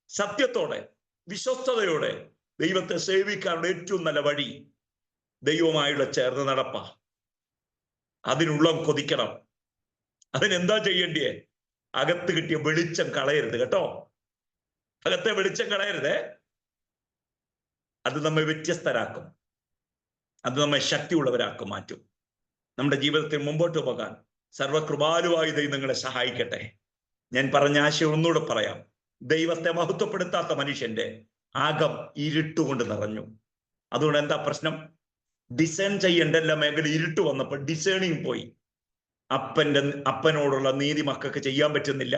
Speaker 1: സത്യത്തോടെ, വിശ്വസ്തയോടെ ദൈവത്തെ സേവിക്കാനുള്ള ഏറ്റവും നല്ല വഴി ദൈവവുമായുള്ള ചേർന്ന് നടപ്പ. അതിനുള്ള കൊതിക്കണം. അതിനെന്താ ചെയ്യേണ്ടിയേ? അകത്ത് കിട്ടിയ വെളിച്ചം കളയരുത് കേട്ടോ. അകത്തെ വെളിച്ചം കളയരുതേ. അത് നമ്മെ വ്യത്യസ്തരാക്കും. അത് നമ്മെ ശക്തിയുള്ളവരാക്കും മാറ്റും. നമ്മുടെ ജീവിതത്തിൽ മുമ്പോട്ട് പോകാൻ സർവകൃപാലുവായി ദൈവം നിങ്ങളെ സഹായിക്കട്ടെ. ഞാൻ പറഞ്ഞ ആശയം ഒന്നുകൂടെ പറയാം. ദൈവത്തെ മഹത്വപ്പെടുത്താത്ത മനുഷ്യന്റെ അകം ഇരുട്ടുകൊണ്ട് നിറഞ്ഞു. അതുകൊണ്ട് എന്താ പ്രശ്നം? ഡിസൈൻ ചെയ്യേണ്ട എല്ലാ മേഖല ഇരുട്ട് വന്നപ്പോൾ ഡിസൈനിങ് പോയി. അപ്പനോടുള്ള നീതി മക്കൾക്ക് ചെയ്യാൻ പറ്റുന്നില്ല.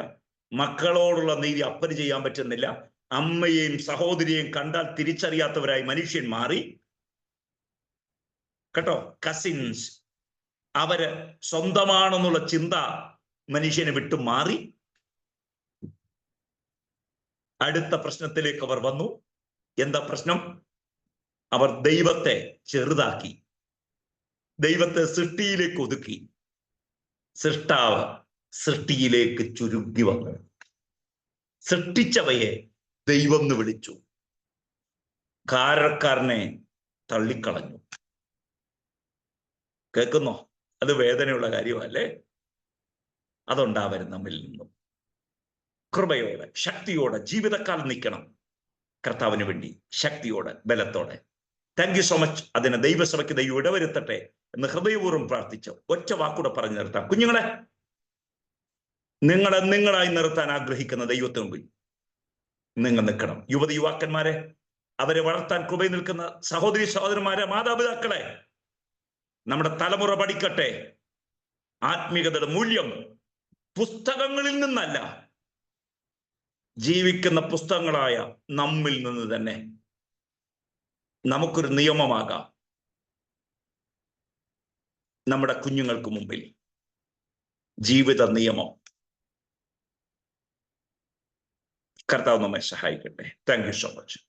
Speaker 1: മക്കളോടുള്ള നീതി അപ്പന് ചെയ്യാൻ പറ്റുന്നില്ല. അമ്മയെയും സഹോദരിയെയും കണ്ടാൽ തിരിച്ചറിയാത്തവരായി മനുഷ്യൻ മാറി കേട്ടോ. കസിൻസ്, അവര് സ്വന്തമാണെന്നുള്ള ചിന്ത മനുഷ്യനെ വിട്ടു മാറി. അടുത്ത പ്രശ്നത്തിലേക്ക് അവർ വന്നു. എന്താ പ്രശ്നം? അവർ ദൈവത്തെ ചെറുതാക്കി, ദൈവത്തെ സൃഷ്ടിയിലേക്ക് ഒതുക്കി. സൃഷ്ടാവ് സൃഷ്ടിയിലേക്ക് ചുരുങ്ങി വന്നു. സൃഷ്ടിച്ചവയെ ദൈവം എന്ന് വിളിച്ചു. കാരണക്കാരനെ തള്ളിക്കളഞ്ഞു. കേൾക്കുന്നോ? അത് വേദനയുള്ള കാര്യമല്ലേ? അതുണ്ടാവരും നമ്മിൽ നിന്നും. കൃപയോടെ, ശക്തിയോടെ ജീവിതക്കാലം നിൽക്കണം കർത്താവിന് വേണ്ടി, ശക്തിയോടെ, ബലത്തോടെ. Thank you so much. അതിനെ ദൈവസഭയ്ക്ക് ദൈവം ഇടവരുത്തട്ടെ എന്ന് ഹൃദയപൂർവ്വം പ്രാർത്ഥിച്ചു. ഒറ്റ വാക്കൂടെ പറഞ്ഞു നിർത്താം. കുഞ്ഞുങ്ങളെ, നിങ്ങളായി നിർത്താൻ ആഗ്രഹിക്കുന്ന ദൈവത്തിന് മുമ്പിൽ നിങ്ങൾ നിൽക്കണം. യുവാക്കന്മാരെ, അവരെ വളർത്താൻ കൃപയിൽ നിൽക്കുന്ന സഹോദരി സഹോദരന്മാരെ, മാതാപിതാക്കളെ, നമ്മുടെ തലമുറ പഠിക്കട്ടെ. ആത്മീയതയുടെ മൂല്യം പുസ്തകങ്ങളിൽ നിന്നല്ല, ജീവിക്കുന്ന പുസ്തകങ്ങളായ നമ്മിൽ നിന്ന് തന്നെ നമുക്കൊരു നിയമമാകാം നമ്മുടെ കുഞ്ഞുങ്ങൾക്ക് മുമ്പിൽ. ജീവിത നിയമം. കർത്താവ് നമ്മെ സഹായിക്കട്ടെ. Thank you so much.